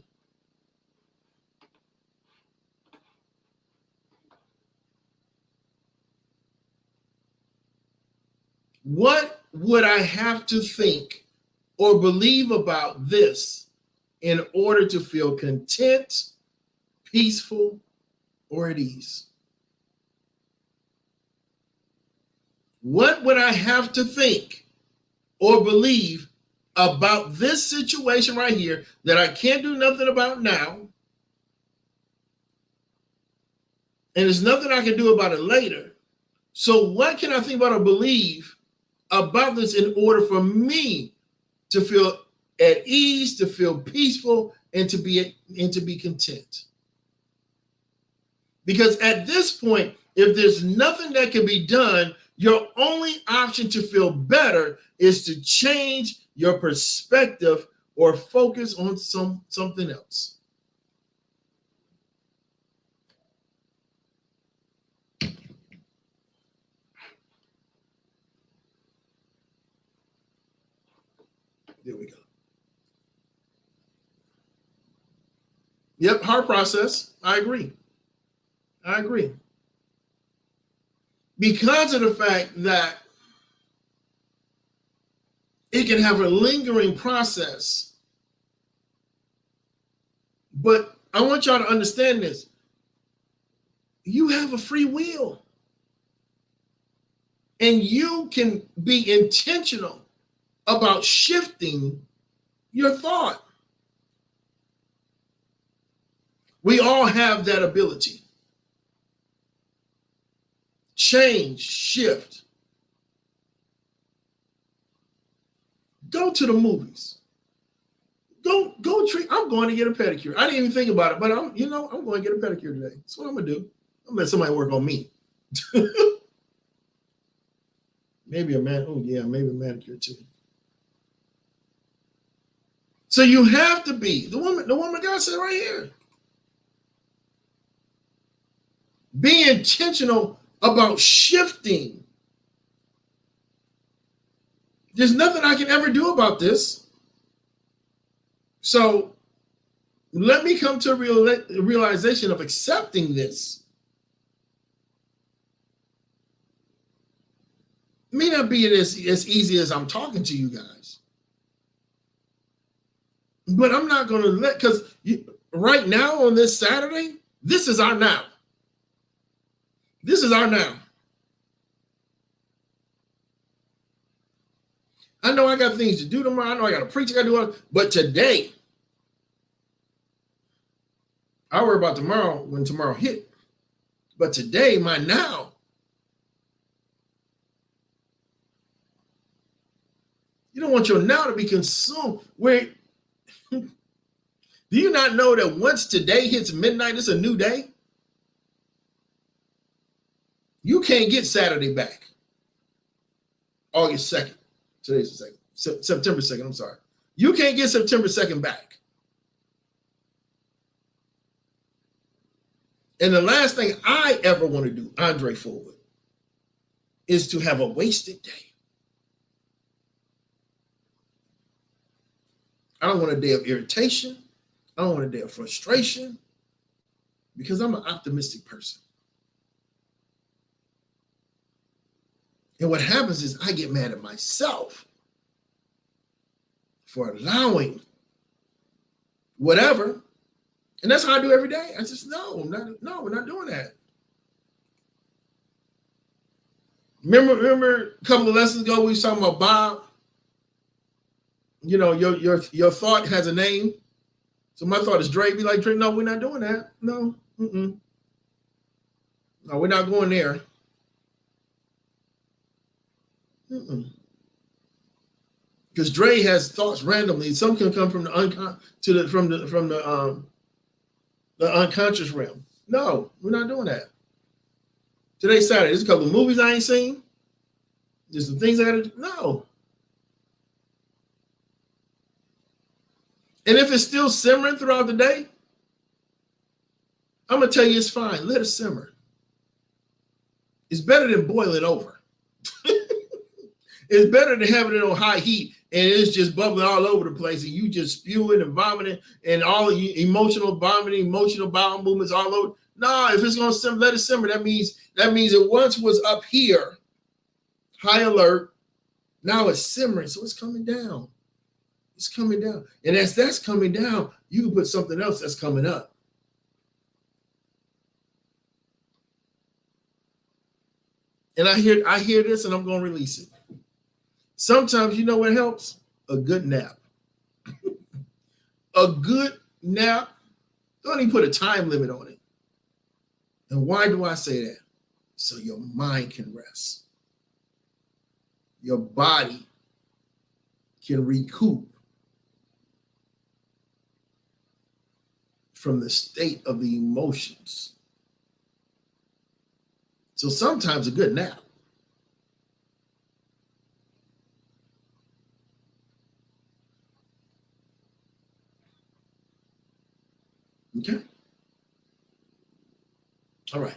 What would I have to think or believe about this in order to feel content, peaceful, or at ease? What would I have to think or believe about this situation right here that I can't do nothing about now, and there's nothing I can do about it later? So what can I think about or believe about this in order for me to feel at ease, to feel peaceful, and to be content? Because at this point, if there's nothing that can be done, your only option to feel better is to change your perspective or focus on something else. There we go. Yep, hard process. I agree. Because of the fact that it can have a lingering process. But I want y'all to understand this. You have a free will. And you can be intentional about shifting your thought. We all have that ability. Change, shift. Go to the movies. Go treat. I'm going to get a pedicure. I didn't even think about it, but I'm going to get a pedicure today. That's what I'm gonna do. I'm gonna let somebody work on me. Maybe a man. Oh yeah, maybe a manicure too. So you have to be the woman God said right here. Be intentional about shifting. There's nothing I can ever do about this. So let me come to a realization of accepting this. It may not be as easy as I'm talking to you guys. But I'm not going to because right now on this Saturday, this is our now. This is our now. I know I got things to do tomorrow. I know I got to preach. I got to do it. But today, I worry about tomorrow when tomorrow hit. But today, my now. You don't want your now to be consumed. Do you not know that once today hits midnight, it's a new day? You can't get Saturday back. August 2nd. Today's the 2nd. September 2nd, I'm sorry. You can't get September 2nd back. And the last thing I ever want to do, Andre Forward, is to have a wasted day. I don't want a day of irritation. I don't want a day of frustration because I'm an optimistic person. And what happens is I get mad at myself for allowing whatever. And that's how I do every day. I just, no, we're not doing that. Remember a couple of lessons ago, we was talking about Bob. You know, your thought has a name. So my thought is Dre. Be like, Dre, no, we're not doing that. No, no, we're not going there. Because Dre has thoughts randomly. Some can come from the unconscious realm. No, we're not doing that. Today's Saturday. There's a couple of movies I ain't seen. There's some things I gotta do. No. And if it's still simmering throughout the day, I'm gonna tell you it's fine. Let it simmer. It's better than boiling over. It's better than having it on high heat and it's just bubbling all over the place and you just spewing and vomiting and all of you emotional vomiting, emotional bowel movements all over. No, if it's gonna simmer, let it simmer. That means it once was up here, high alert. Now it's simmering, so it's coming down. It's coming down. And as that's coming down, you can put something else that's coming up. And I hear this and I'm going to release it. Sometimes you know what helps? A good nap. A good nap. Don't even put a time limit on it. And why do I say that? So your mind can rest. Your body can recoup from the state of the emotions. So sometimes a good nap. Okay. All right.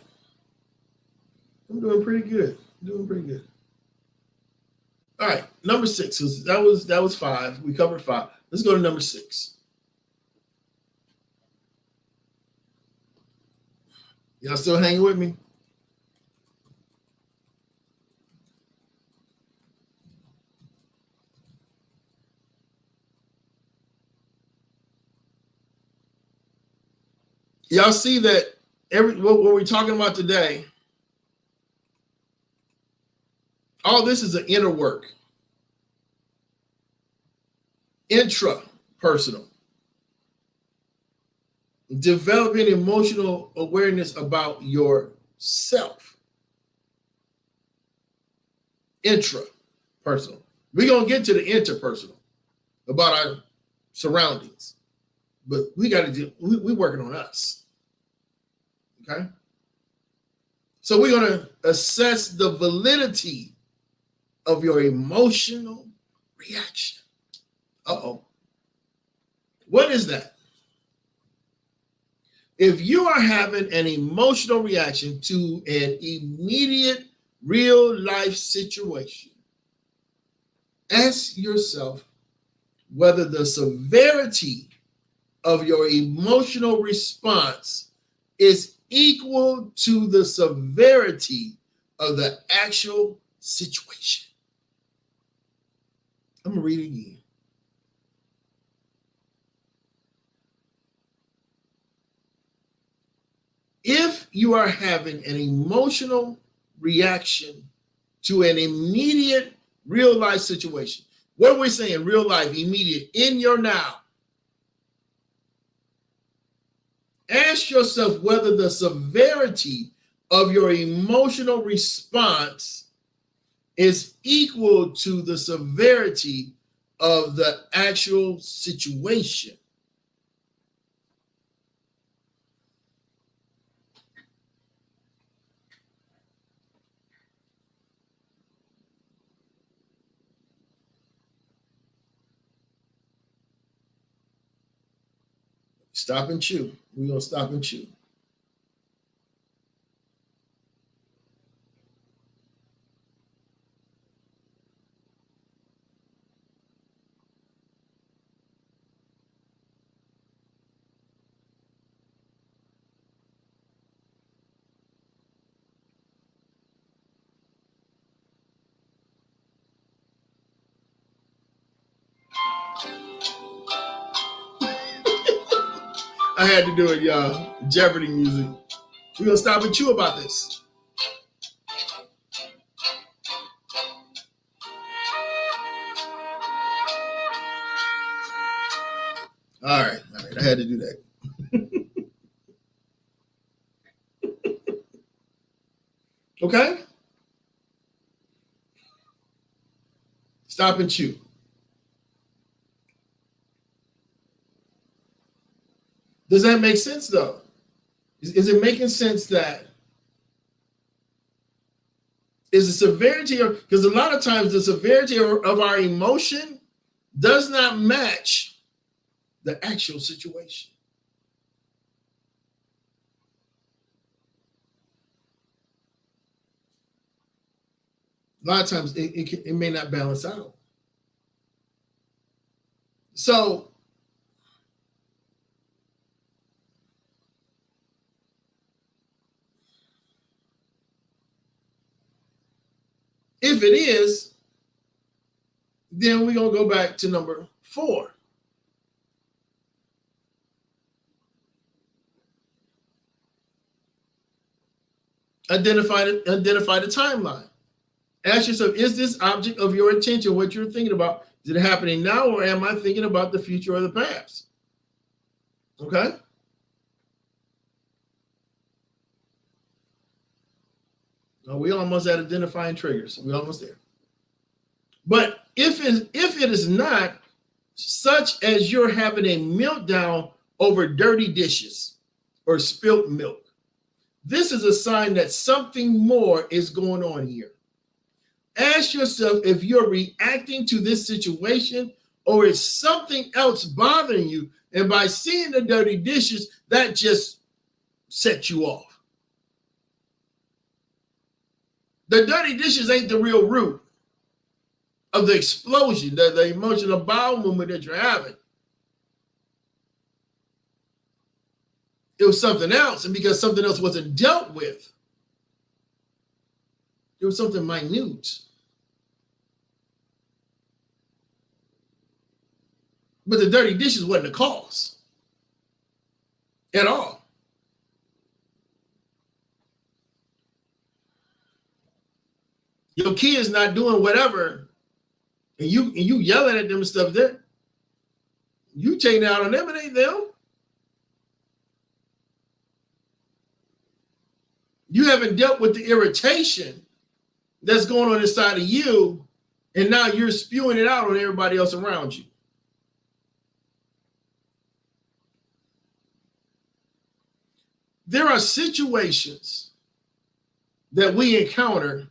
I'm doing pretty good. All right. Number 6. That was 5. We covered 5. Let's go to number 6. Y'all still hanging with me? Y'all see that what we're talking about today, all this is an inner work. Intrapersonal. Developing emotional awareness about yourself. Intrapersonal. We're going to get to the interpersonal about our surroundings. But we're working on us. Okay? So we're going to assess the validity of your emotional reaction. Uh-oh. What is that? If you are having an emotional reaction to an immediate real life situation, ask yourself whether the severity of your emotional response is equal to the severity of the actual situation. I'm going to read it again. If you are having an emotional reaction to an immediate real life situation, what are we saying? Real life, immediate, in your now. Ask yourself whether the severity of your emotional response is equal to the severity of the actual situation. Stop and chew. We're going to stop and chew. I had to do it, y'all. Jeopardy music. We're going to stop and chew about this. All right. I had to do that. Okay? Stop and chew. Does that make sense, though? Is it making sense that is the severity of, because a lot of times the severity of our emotion does not match the actual situation. A lot of times it may not balance out. So if it is, then we're going to go back to number 4. Identify the timeline. Ask yourself, is this object of your attention what you're thinking about? Is it happening now, or am I thinking about the future or the past? Okay? Now, we almost at identifying triggers. We're almost there. But if it is not, such as you're having a meltdown over dirty dishes or spilt milk, this is a sign that something more is going on here. Ask yourself if you're reacting to this situation or is something else bothering you. And by seeing the dirty dishes, that just sets you off. The dirty dishes ain't the real root of the explosion, the emotional bowel movement that you're having. It was something else, and because something else wasn't dealt with, it was something minute. But the dirty dishes wasn't the cause at all. Your kids not doing whatever, and you yelling at them and stuff, that you taking it out on them, it ain't them. You haven't dealt with the irritation that's going on inside of you, and now you're spewing it out on everybody else around you. There are situations that we encounter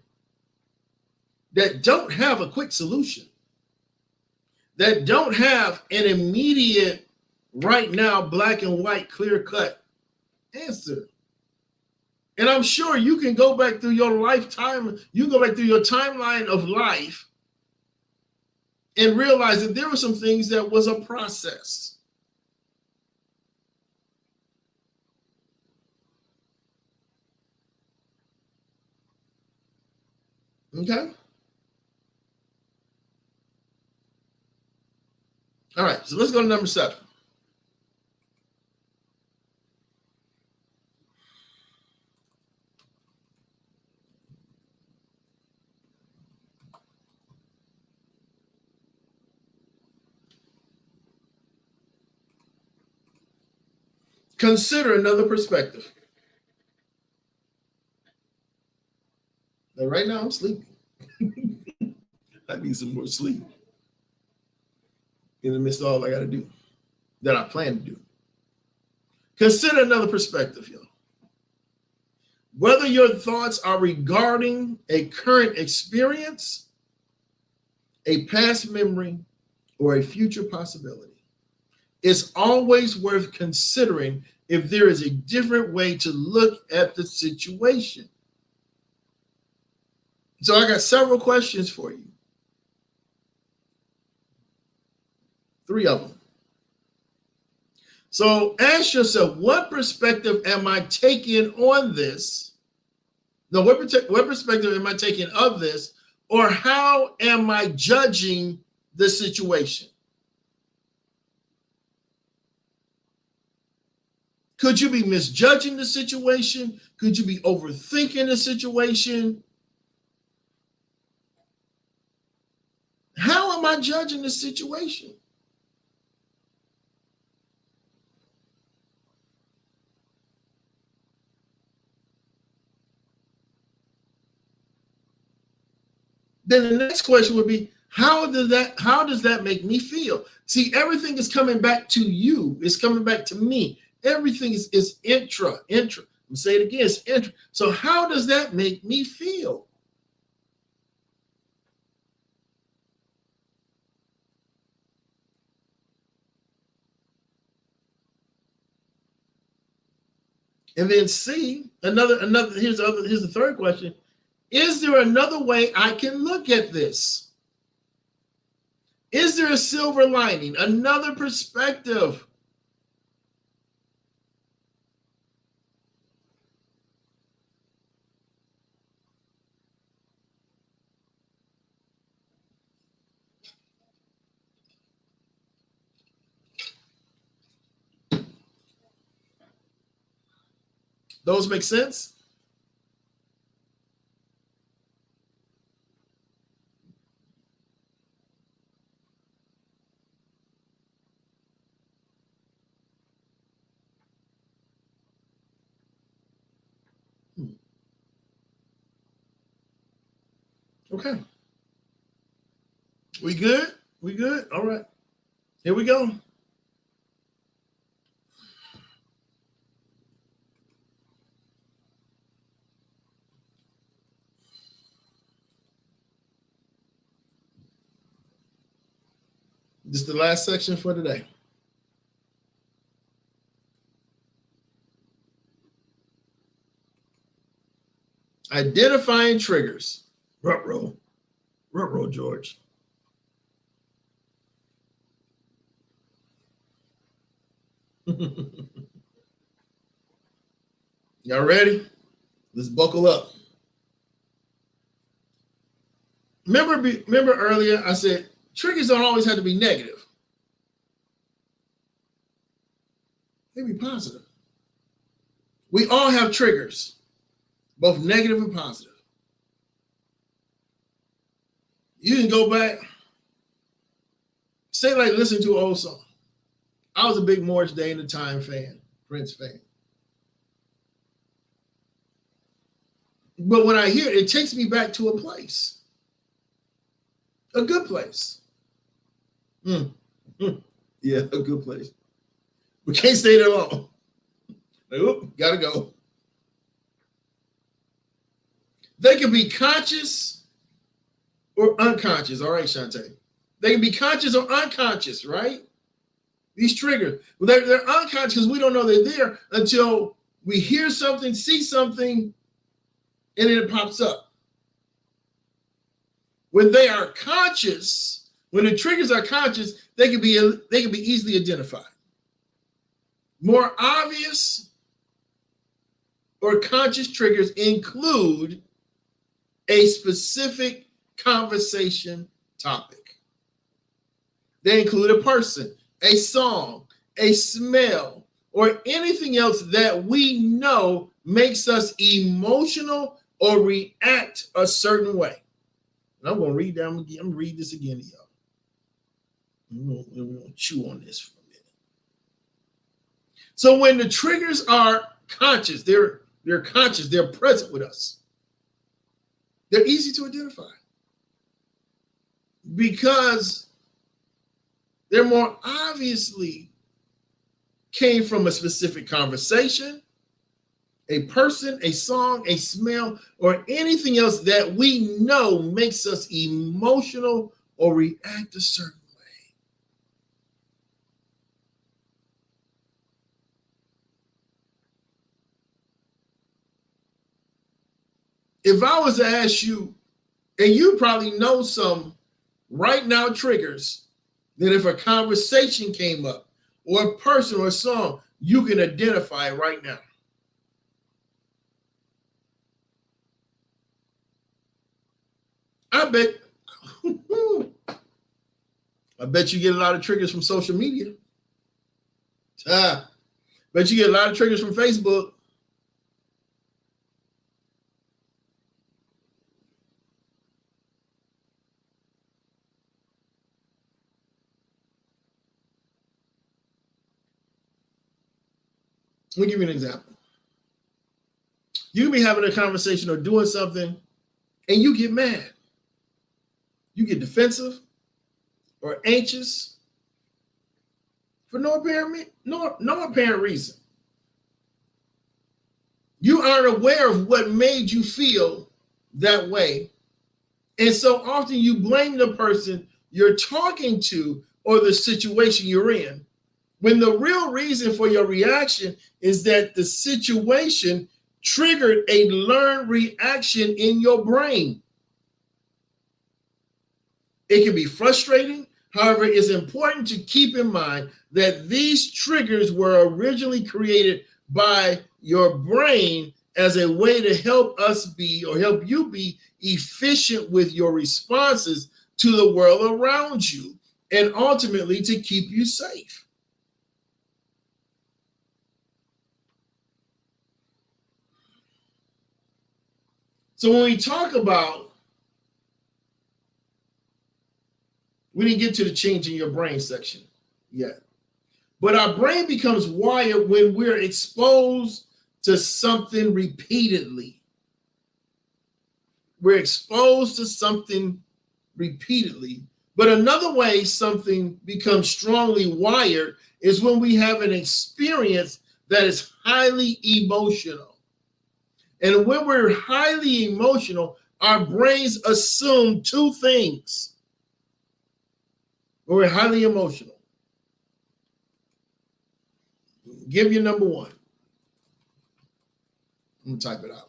that don't have a quick solution, that don't have an immediate, right now, black and white, clear-cut answer. And I'm sure you can go back through your lifetime, you go back through your timeline of life and realize that there were some things that was a process. Okay? All right, so let's go to number 7. Consider another perspective. Now, right now, I'm sleeping. I need some more sleep in the midst of all I got to do, that I plan to do. Consider another perspective, y'all. Whether your thoughts are regarding a current experience, a past memory, or a future possibility, it's always worth considering if there is a different way to look at the situation. So I got several questions for you. 3 of them. So ask yourself, what perspective am I taking on this? No, what perspective am I taking of this? Or how am I judging the situation? Could you be misjudging the situation? Could you be overthinking the situation? How am I judging the situation? Then the next question would be, how does that make me feel? See, everything is coming back to you. It's coming back to me. Everything is intra. I'm say it again, it's intra. So how does that make me feel? And then C, here's the third question. Is there another way I can look at this? Is there a silver lining, another perspective? Those make sense? Okay. We good? We good? All right. Here we go. This is the last section for today. Identifying triggers. Ruh-roh, George. Y'all ready? Let's buckle up. Remember earlier I said triggers don't always have to be negative. They can be positive. We all have triggers, both negative and positive. You can go back, say like listen to an old song. I was a big Morris Day and the Time fan, Prince fan. But when I hear it, it takes me back to a place. A good place. Yeah, a good place. We can't stay there long. Like, oop, gotta go. They can be conscious or unconscious. All right, Shantae. They can be conscious or unconscious, right? These triggers. Well, they're unconscious because we don't know they're there until we hear something, see something, and then it pops up. When they are conscious, when the triggers are conscious, they can be easily identified. More obvious or conscious triggers include a specific conversation topic. They include a person, a song, a smell, or anything else that we know makes us emotional or react a certain way. And I'm going to read down again. I'm going to read this again to y'all. We're going to chew on this for a minute. So when the triggers are conscious, they're conscious, they're present with us. They're easy to identify because they're more obviously came from a specific conversation, a person, a song, a smell, or anything else that we know makes us emotional or react a certain way. If I was to ask you, and you probably know some right now triggers, that if a conversation came up or a person or a song, you can identify it right now. I bet you get a lot of triggers from social media. Bet you get a lot of triggers from Facebook. Let me give you an example. You can be having a conversation or doing something and you get mad. You get defensive or anxious for no apparent reason. You aren't aware of what made you feel that way. And so often you blame the person you're talking to or the situation you're in, when the real reason for your reaction is that the situation triggered a learned reaction in your brain. It can be frustrating. However, it's important to keep in mind that these triggers were originally created by your brain as a way to help us be or help you be efficient with your responses to the world around you and ultimately to keep you safe. So when we talk about, we didn't get to the change in your brain section yet, but our brain becomes wired when we're exposed to something repeatedly. we're exposed to something repeatedly. But another way something becomes strongly wired is when we have an experience that is highly emotional. And when we're highly emotional, our brains assume two things. When we're highly emotional. Give you number one. I'm going to type it out.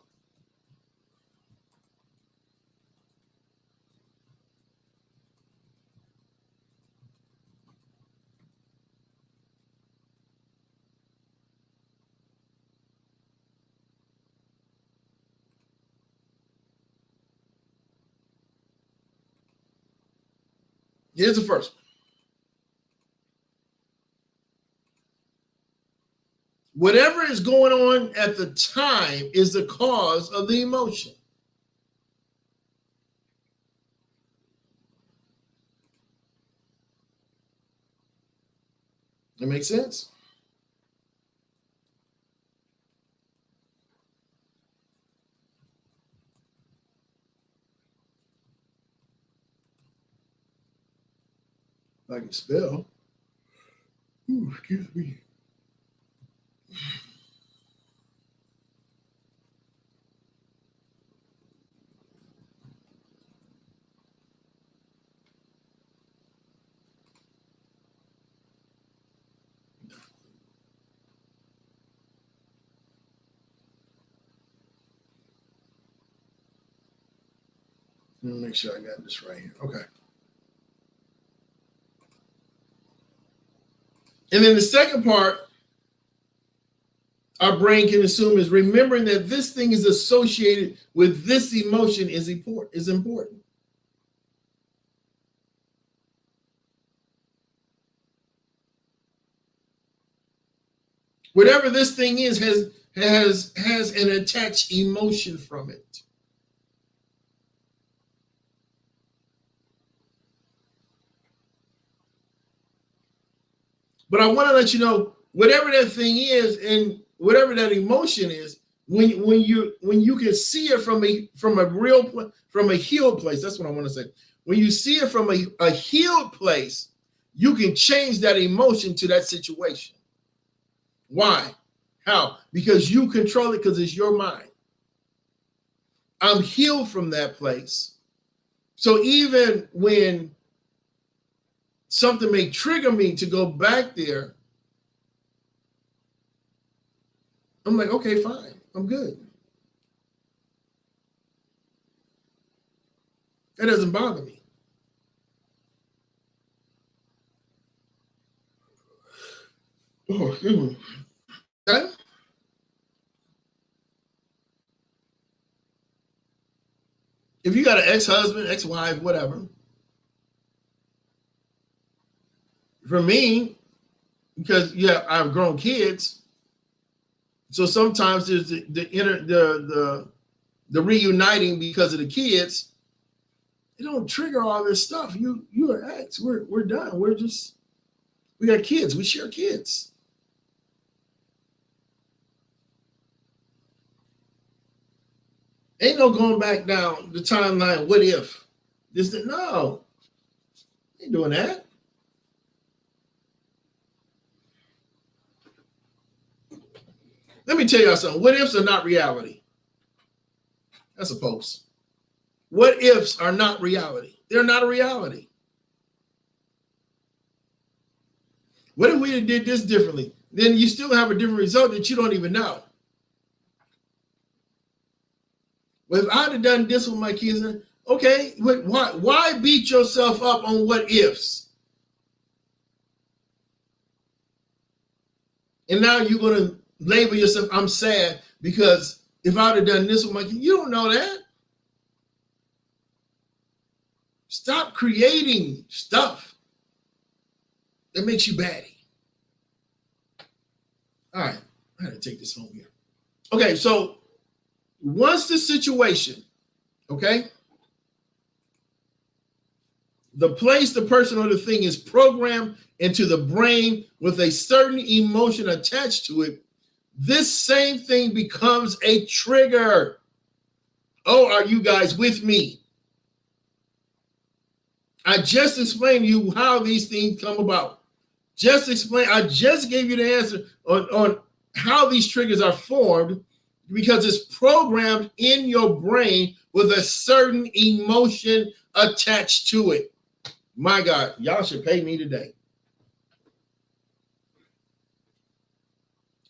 Here's the first one. Whatever is going on at the time is the cause of the emotion. That makes sense? If I can spell. Ooh, excuse me. Let me make sure I got this right here. Okay. And then the second part our brain can assume is remembering that this thing is associated with this emotion is important. Whatever this thing is has an attached emotion from it. But I want to let you know, whatever that thing is and whatever that emotion is, when you can see it from a healed place, that's what I want to say. When you see it from a healed place, you can change that emotion to that situation. Why? How? Because you control it, because it's your mind. I'm healed from that place. So even when something may trigger me to go back there, I'm like, okay, fine, I'm good. That doesn't bother me. Oh, okay. If you got an ex-husband, ex-wife, whatever, for me, because I have grown kids, so sometimes there's the reuniting because of the kids. It don't trigger all this stuff. You are ex. We're done. We got kids. We share kids. Ain't no going back down the timeline. What if? No. Ain't doing that. Let me tell y'all something. What ifs are not reality. That's a post. What ifs are not reality. They're not a reality. What if we did this differently? Then you still have a different result that you don't even know. Well, if I'd have done this with my kids, okay, why beat yourself up on what ifs? And now you're going to label yourself, I'm sad because if I'd have done this with my kids, you don't know that. Stop creating stuff that makes you batty. All right, I had to take this home here. Okay, so once the situation, okay, the place, the person, or the thing is programmed into the brain with a certain emotion attached to it, this same thing becomes a trigger. Oh, are you guys with me? I just explained to you how these things come about. I just gave you the answer on how these triggers are formed because it's programmed in your brain with a certain emotion attached to it. My God, y'all should pay me today.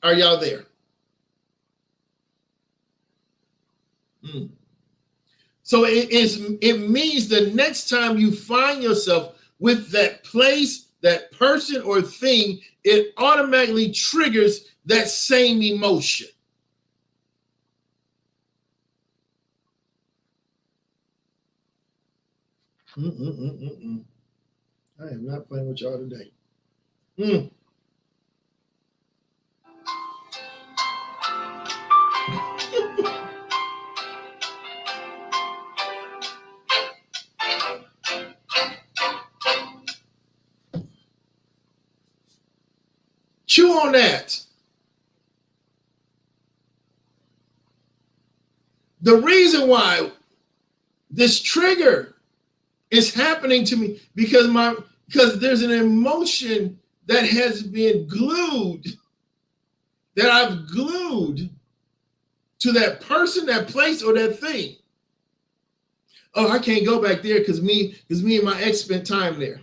Are y'all there? So it means the next time you find yourself with that place, that person or thing, it automatically triggers that same emotion. I am not playing with y'all today. Chew on that. The reason why this trigger is happening to me because there's an emotion that has been glued, that I've glued to that person, that place, or that thing. Oh, I can't go back there because me and my ex spent time there.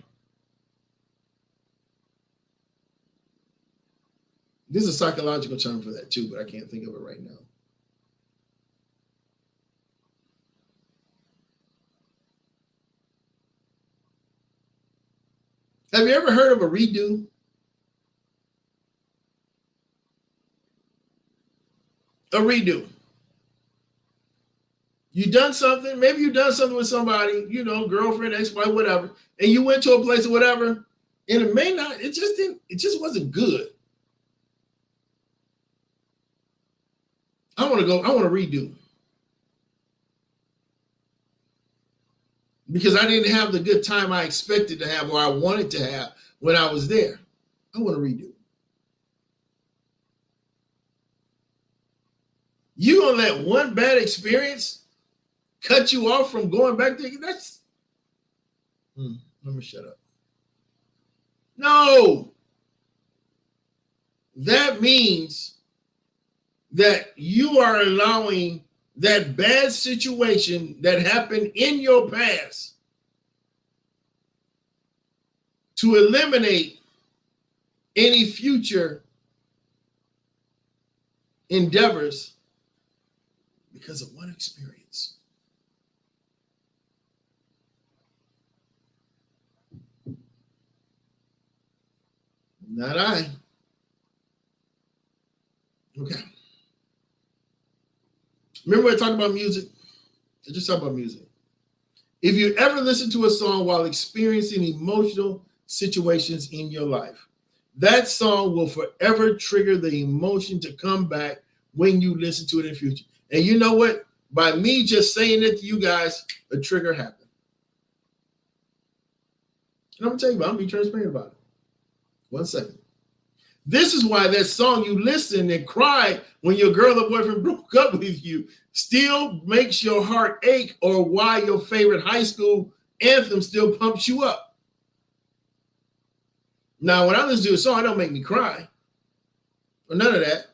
There's a psychological term for that too, but I can't think of it right now. Have you ever heard of a redo? A redo. You done something, maybe you done something with somebody, girlfriend, ex-wife, whatever, and you went to a place or whatever, and it just wasn't good. I want to redo. Because I didn't have the good time I expected to have or I wanted to have when I was there. I want to redo. You gonna let one bad experience cut you off from going back there? Let me shut up. No. That means that you are allowing that bad situation that happened in your past to eliminate any future endeavors because of one experience. Not I. Okay. Remember I talked about music? I just talked about music. If you ever listen to a song while experiencing emotional situations in your life, that song will forever trigger the emotion to come back when you listen to it in the future. And you know what? By me just saying it to you guys, a trigger happened. And I'm going to tell you about it. I'm going to be transparent about it. 1 second. This is why that song you listened and cried when your girl or boyfriend broke up with you still makes your heart ache, or why your favorite high school anthem still pumps you up. Now, when I listen to a song, it don't make me cry or none of that.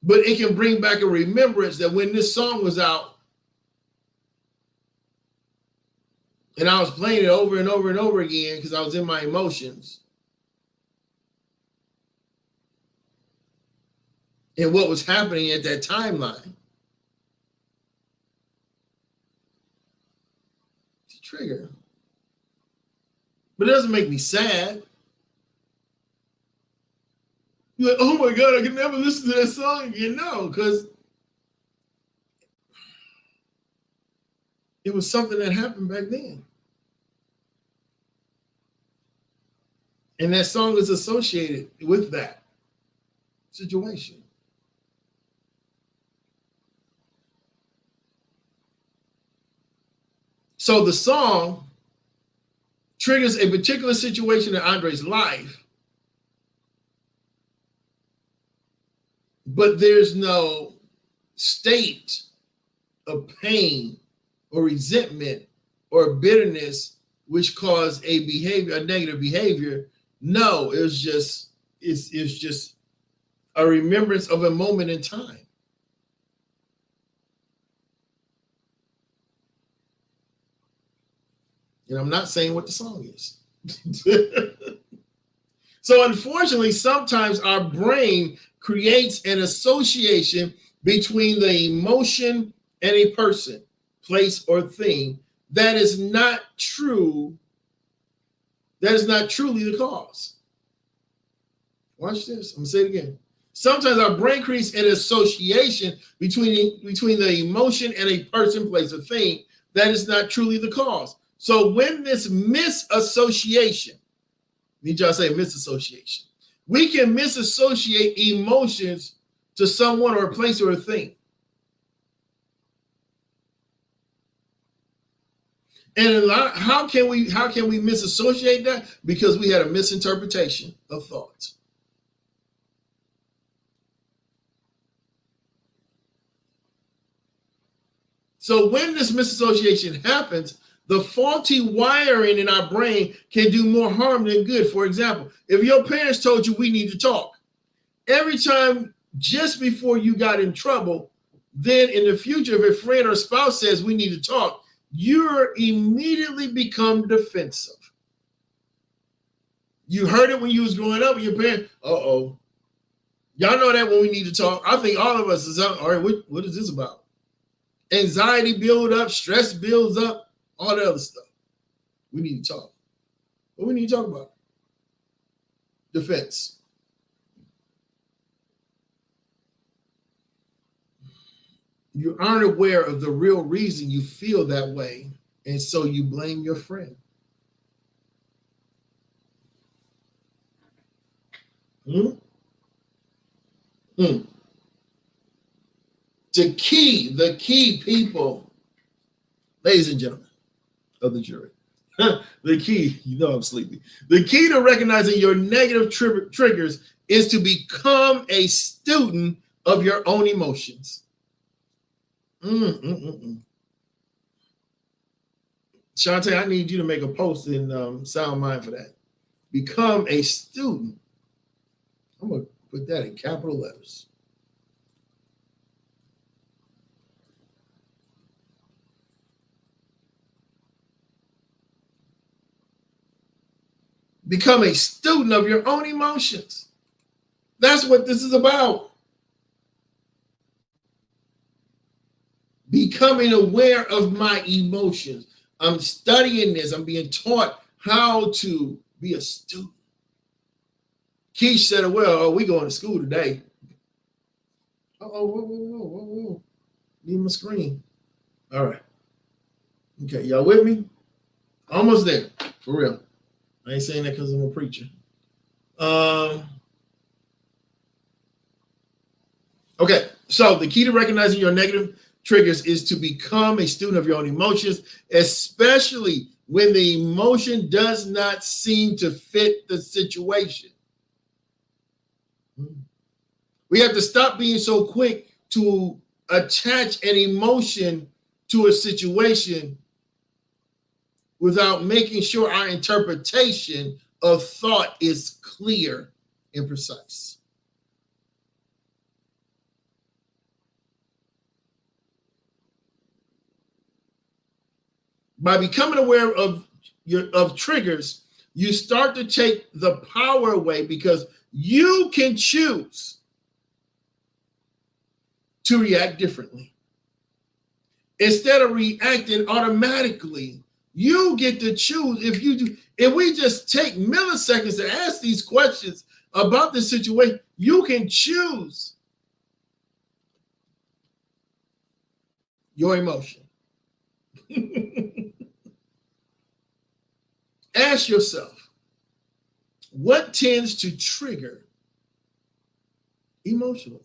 But it can bring back a remembrance that when this song was out and I was playing it over and over and over again because I was in my emotions and what was happening at that timeline. It's a trigger. But it doesn't make me sad. You're like, oh my God, I can never listen to that song again. No, because it was something that happened back then. And that song is associated with that situation. So the song triggers a particular situation in Andre's life, but there's no state of pain or resentment or bitterness which caused a behavior, a negative behavior. No, it's just a remembrance of a moment in time. And I'm not saying what the song is. So unfortunately, sometimes our brain creates an association between the emotion and a person, place, or thing that is not true. That is not truly the cause. Watch this. I'm gonna say it again. Sometimes our brain creates an association between the emotion and a person, place, or thing that is not truly the cause. So when this misassociation, need y'all say misassociation, we can misassociate emotions to someone or a place or a thing. And how can we misassociate that? Because we had a misinterpretation of thoughts. So when this misassociation happens, the faulty wiring in our brain can do more harm than good. For example, if your parents told you we need to talk, every time just before you got in trouble, then in the future, if a friend or spouse says we need to talk, you're immediately become defensive. You heard it when you was growing up with your parents. Uh-oh. Y'all know that when we need to talk. I think all of us is all right, what is this about? Anxiety build up, stress builds up, all the other stuff. We need to talk. What we need to talk about? Defense. You aren't aware of the real reason you feel that way, and so you blame your friend. The key people, ladies and gentlemen of the jury, the key, you know I'm sleepy. The key to recognizing your negative triggers is to become a student of your own emotions. Shantae, I need you to make a post in Sound Mind for that. Become a student. I'm going to put that in capital letters. Become a student of your own emotions. That's what this is about. Becoming aware of my emotions. I'm studying this. I'm being taught how to be a student. Keish said, well, we going to school today. Whoa. Need my screen. All right. Okay, y'all with me? Almost there, for real. I ain't saying that because I'm a preacher. Okay, so the key to recognizing your negative triggers is to become a student of your own emotions, especially when the emotion does not seem to fit the situation. We have to stop being so quick to attach an emotion to a situation without making sure our interpretation of thought is clear and precise. By becoming aware of triggers, you start to take the power away because you can choose to react differently. Instead of reacting automatically, you get to choose. If we just take milliseconds to ask these questions about the situation, you can choose your emotion. Ask yourself, what tends to trigger emotionally?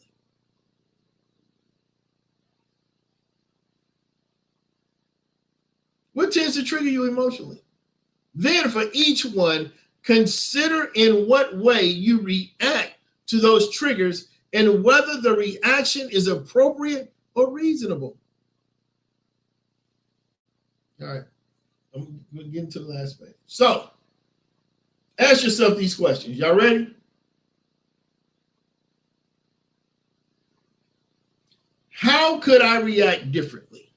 What tends to trigger you emotionally? Then for each one, consider in what way you react to those triggers and whether the reaction is appropriate or reasonable? All right, I'm going to get into the last page. So, ask yourself these questions. Y'all ready? How could I react differently?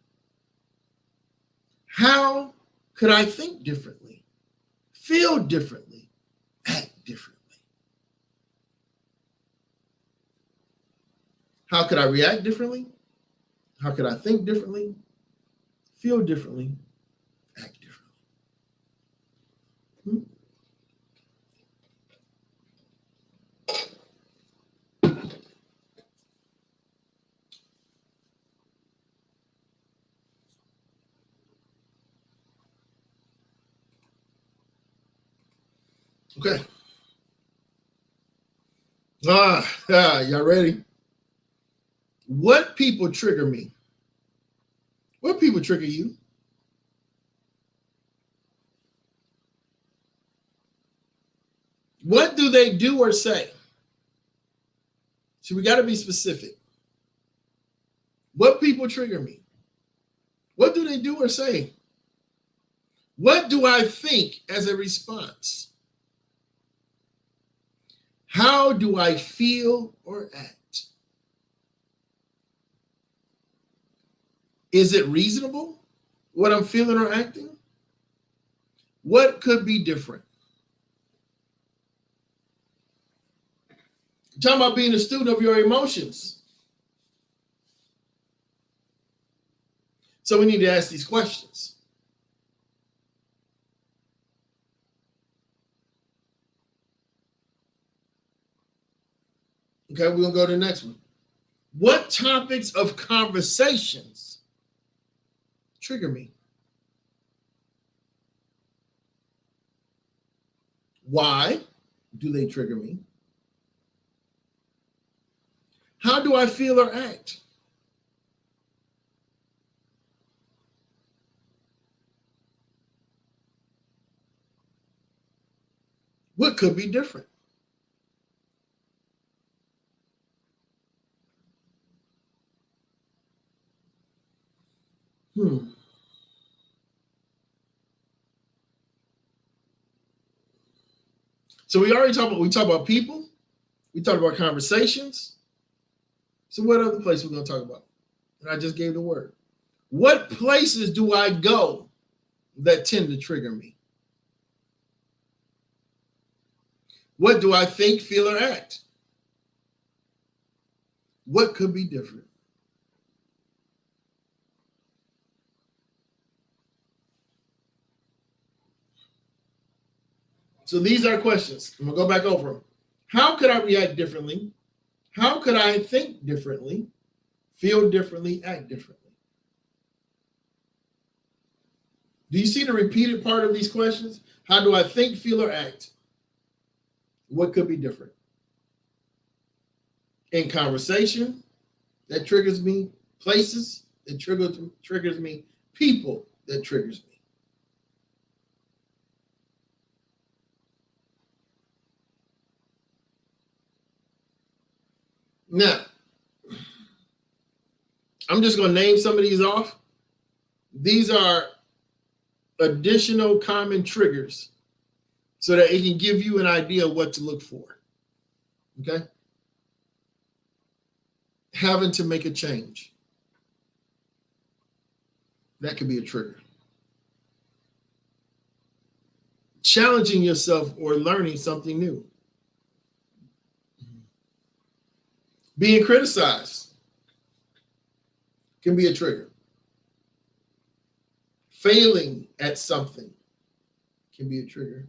How could I think differently, feel differently, act differently? How could I react differently? How could I think differently, feel differently, act differently? Okay. Y'all ready? What people trigger me? What people trigger you? What do they do or say? So we got to be specific. What people trigger me? What do they do or say? What do I think as a response? How do I feel or act? Is it reasonable what I'm feeling or acting? What could be different? I'm talking about being a student of your emotions. So we need to ask these questions. Okay, we're going to go to the next one. What topics of conversations trigger me? Why do they trigger me? How do I feel or act? What could be different? So we talked about people, we talked about conversations. So what other place we're going to talk about? And I just gave the word. What places do I go that tend to trigger me? What do I think, feel, or act? What could be different? So these are questions. I'm going to go back over them. How could I react differently? How could I think differently, feel differently, act differently? Do you see the repeated part of these questions? How do I think, feel, or act? What could be different? In conversation, that triggers me. Places, that triggers me. People, that triggers me. Now, I'm just going to name some of these off. These are additional common triggers so that it can give you an idea of what to look for. Okay? Having to make a change. That could be a trigger. Challenging yourself or learning something new. Being criticized can be a trigger. Failing at something can be a trigger.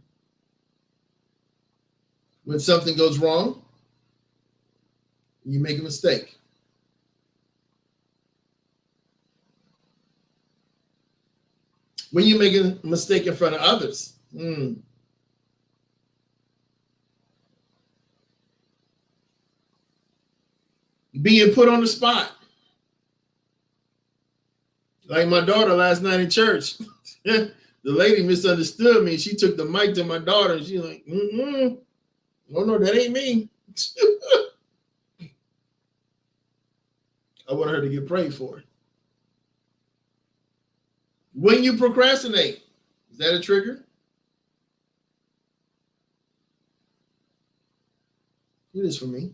When something goes wrong, you make a mistake. When you make a mistake in front of others, being put on the spot. Like my daughter last night in church, the lady misunderstood me. She took the mic to my daughter and she's like, oh no, that ain't me. I want her to get prayed for. When you procrastinate, is that a trigger? It is for me,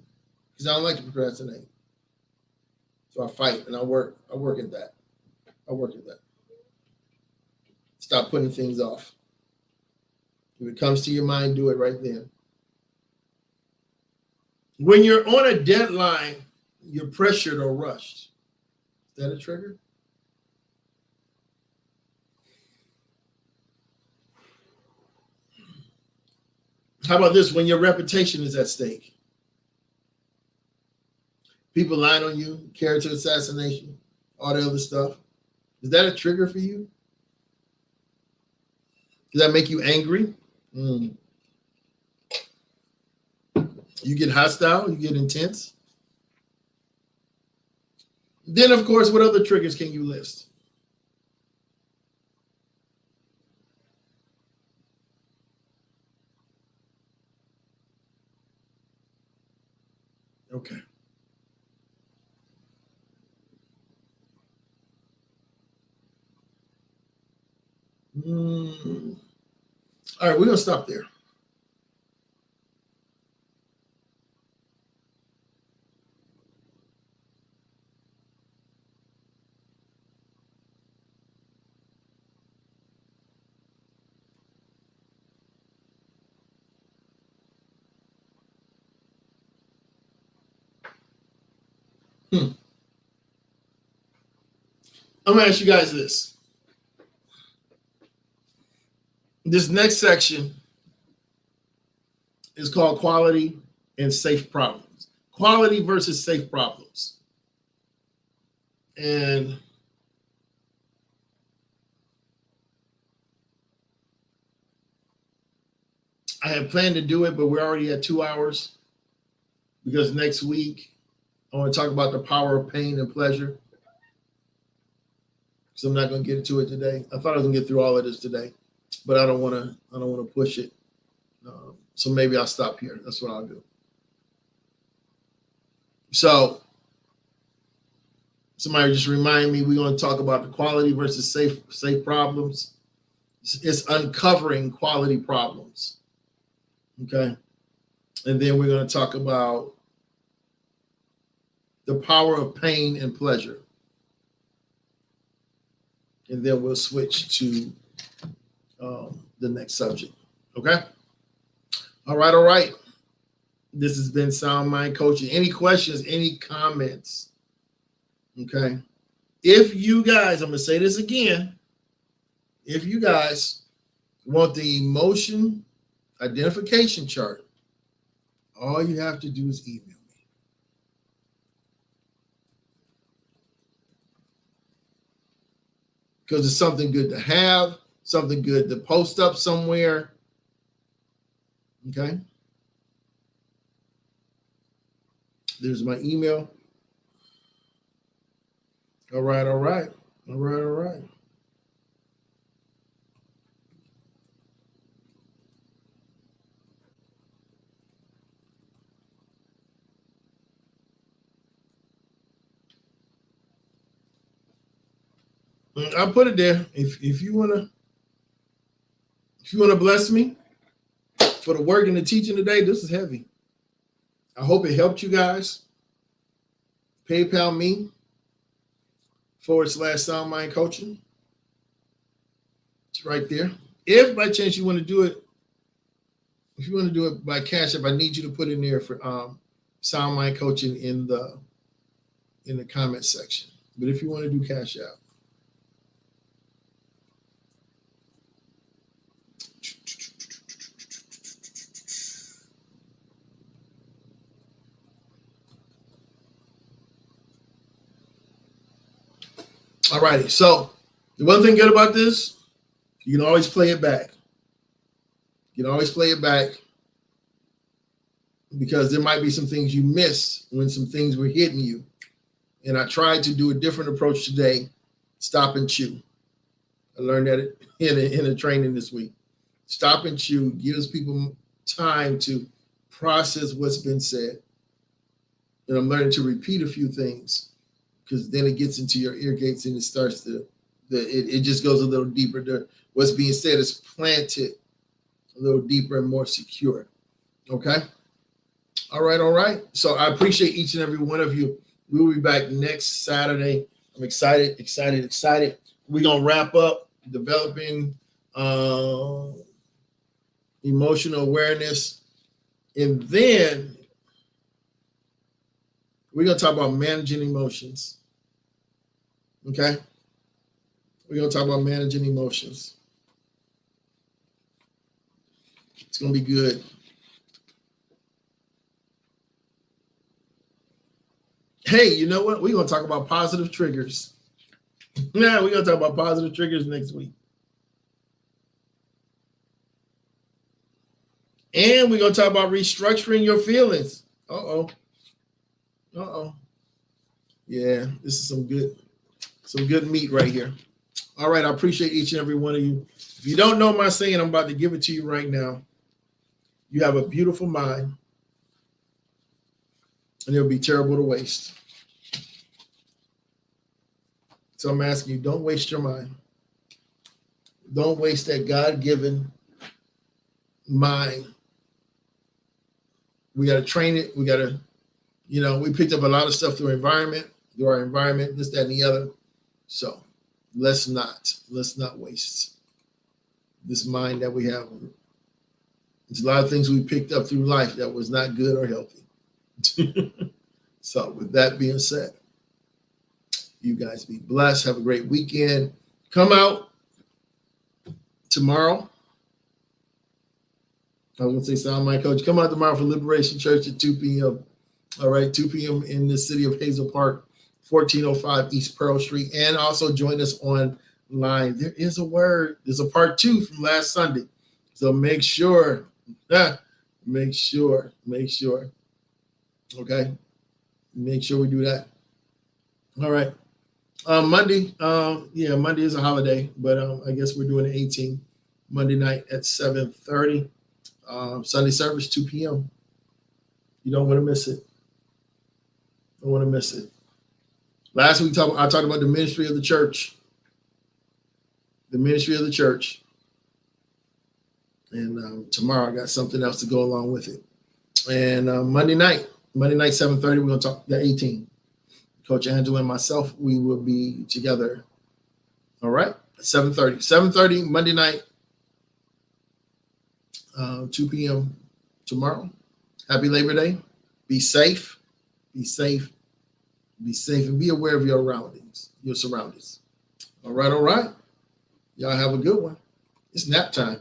because I don't like to procrastinate. So I fight and I work at that. Stop putting things off. If it comes to your mind, do it right then. When you're on a deadline, you're pressured or rushed. Is that a trigger? How about this? When your reputation is at stake. People lying on you, character assassination, all the other stuff. Is that a trigger for you? Does that make you angry? You get hostile, you get intense. Then, of course, what other triggers can you list? Okay. All right, we're going to stop there. I'm going to ask you guys this. This next section is called quality and safe problems. Quality versus safe problems. And I had planned to do it, but we're already at 2 hours because next week I want to talk about the power of pain and pleasure. So I'm not going to get into it today. I thought I was going to get through all of this today, but I don't want to push it. So maybe I'll stop here. That's what I'll do. So somebody just remind me, we're going to talk about the quality versus safe problems. It's uncovering quality problems. Okay. And then we're going to talk about the power of pain and pleasure. And then we'll switch to the next subject. Okay. All right. This has been Sound Mind Coaching. Any questions, any comments? Okay. If you guys, I'm going to say this again. If you guys want the emotion identification chart, all you have to do is email me. Because it's something good to have, something good to post up somewhere. Okay. There's my email. All right. I'll put it there. If you wanna bless me for the work and the teaching today, this is heavy. I hope it helped you guys. PayPal me /Sound Mind Coaching. It's right there. If by chance you want to do it, if you want to do it by Cash App, I need you to put in there for Sound Mind Coaching in the comment section. But if you want to do Cash App. All righty. So the one thing good about this, you can always play it back. Because there might be some things you missed when some things were hitting you. And I tried to do a different approach today. Stop and chew. I learned that in a training this week. Stop and chew gives people time to process what's been said. And I'm learning to repeat a few things because then it gets into your ear gates and it starts it just goes a little deeper. What's being said is planted a little deeper and more secure. Okay. All right. So I appreciate each and every one of you. We will be back next Saturday. I'm excited. We're going to wrap up developing emotional awareness. And then we're going to talk about managing emotions. Okay? We're going to talk about managing emotions. It's going to be good. Hey, you know what? We're going to talk about positive triggers. Yeah, we're going to talk about positive triggers next week. And we're going to talk about restructuring your feelings. Uh-oh. Yeah, this is some good meat right here. All right, I appreciate each and every one of you. If you don't know my saying, I'm about to give it to you right now. You have a beautiful mind, and it'll be terrible to waste. So I'm asking you, don't waste your mind. Don't waste that God-given mind. We got to train it. We got to, we picked up a lot of stuff through our environment, this, that, and the other. So let's not waste this mind that we have. There's a lot of things we picked up through life that was not good or healthy. So with that being said, you guys be blessed. Have a great weekend. Come out tomorrow. I was going to say, sound my coach. Come out tomorrow for Liberation Church at 2 p.m. All right, 2 p.m. in the city of Hazel Park, 1405 East Pearl Street. And also join us online. There is a word. There's a part 2 from last Sunday. So make sure. Okay? Make sure we do that. All right. Monday, Monday is a holiday, but I guess we're doing the 18th Monday night at 7:30. Sunday service, 2 p.m. You don't want to miss it. Last week, I talked about the ministry of the church. And tomorrow I got something else to go along with it. And Monday night, 7:30, we're going to talk the 18th. Coach Angela and myself, we will be together. All right, 7:30. 7:30 Monday night, 2 p.m. tomorrow. Happy Labor Day. Be safe, and be aware of your surroundings. All right. Y'all have a good one. It's nap time.